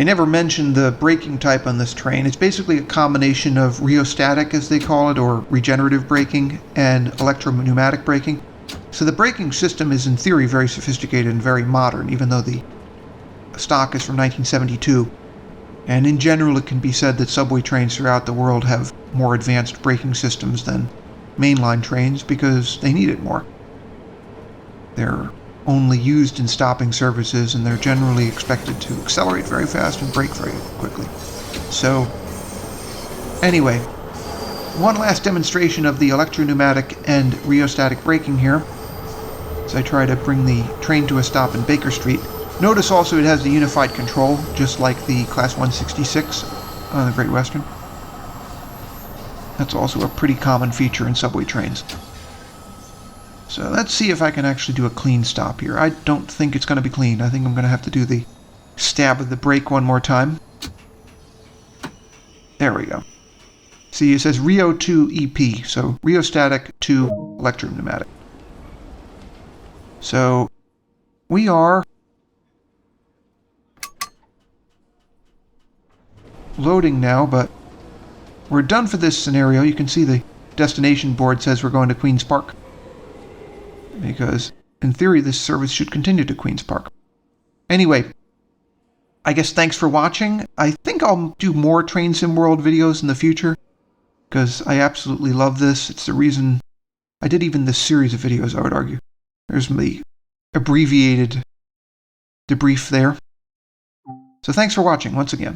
I never mentioned the braking type on this train. It's basically a combination of rheostatic, as they call it, or regenerative braking, and electropneumatic braking. So the braking system is in theory very sophisticated and very modern, even though the stock is from 1972. And in general, it can be said that subway trains throughout the world have more advanced braking systems than mainline trains because they need it more. They're only used in stopping services, and they're generally expected to accelerate very fast and brake very quickly. So, anyway, one last demonstration of the electropneumatic and rheostatic braking here as I try to bring the train to a stop in Baker Street. Notice also it has the unified control, just like the Class 166 on the Great Western. That's also a pretty common feature in subway trains. So let's see if I can actually do a clean stop here. I don't think it's going to be clean. I think I'm going to have to do the stab of the brake one more time. There we go. See, it says Rheo 2 EP, so rheostatic to electropneumatic. So we are loading now, but we're done for this scenario. You can see the destination board says we're going to Queen's Park, because in theory this service should continue to Queen's Park. Anyway, I guess thanks for watching. I think I'll do more Train Sim World videos in the future, because I absolutely love this. It's the reason I did even this series of videos, I would argue. There's the abbreviated debrief there. So thanks for watching once again.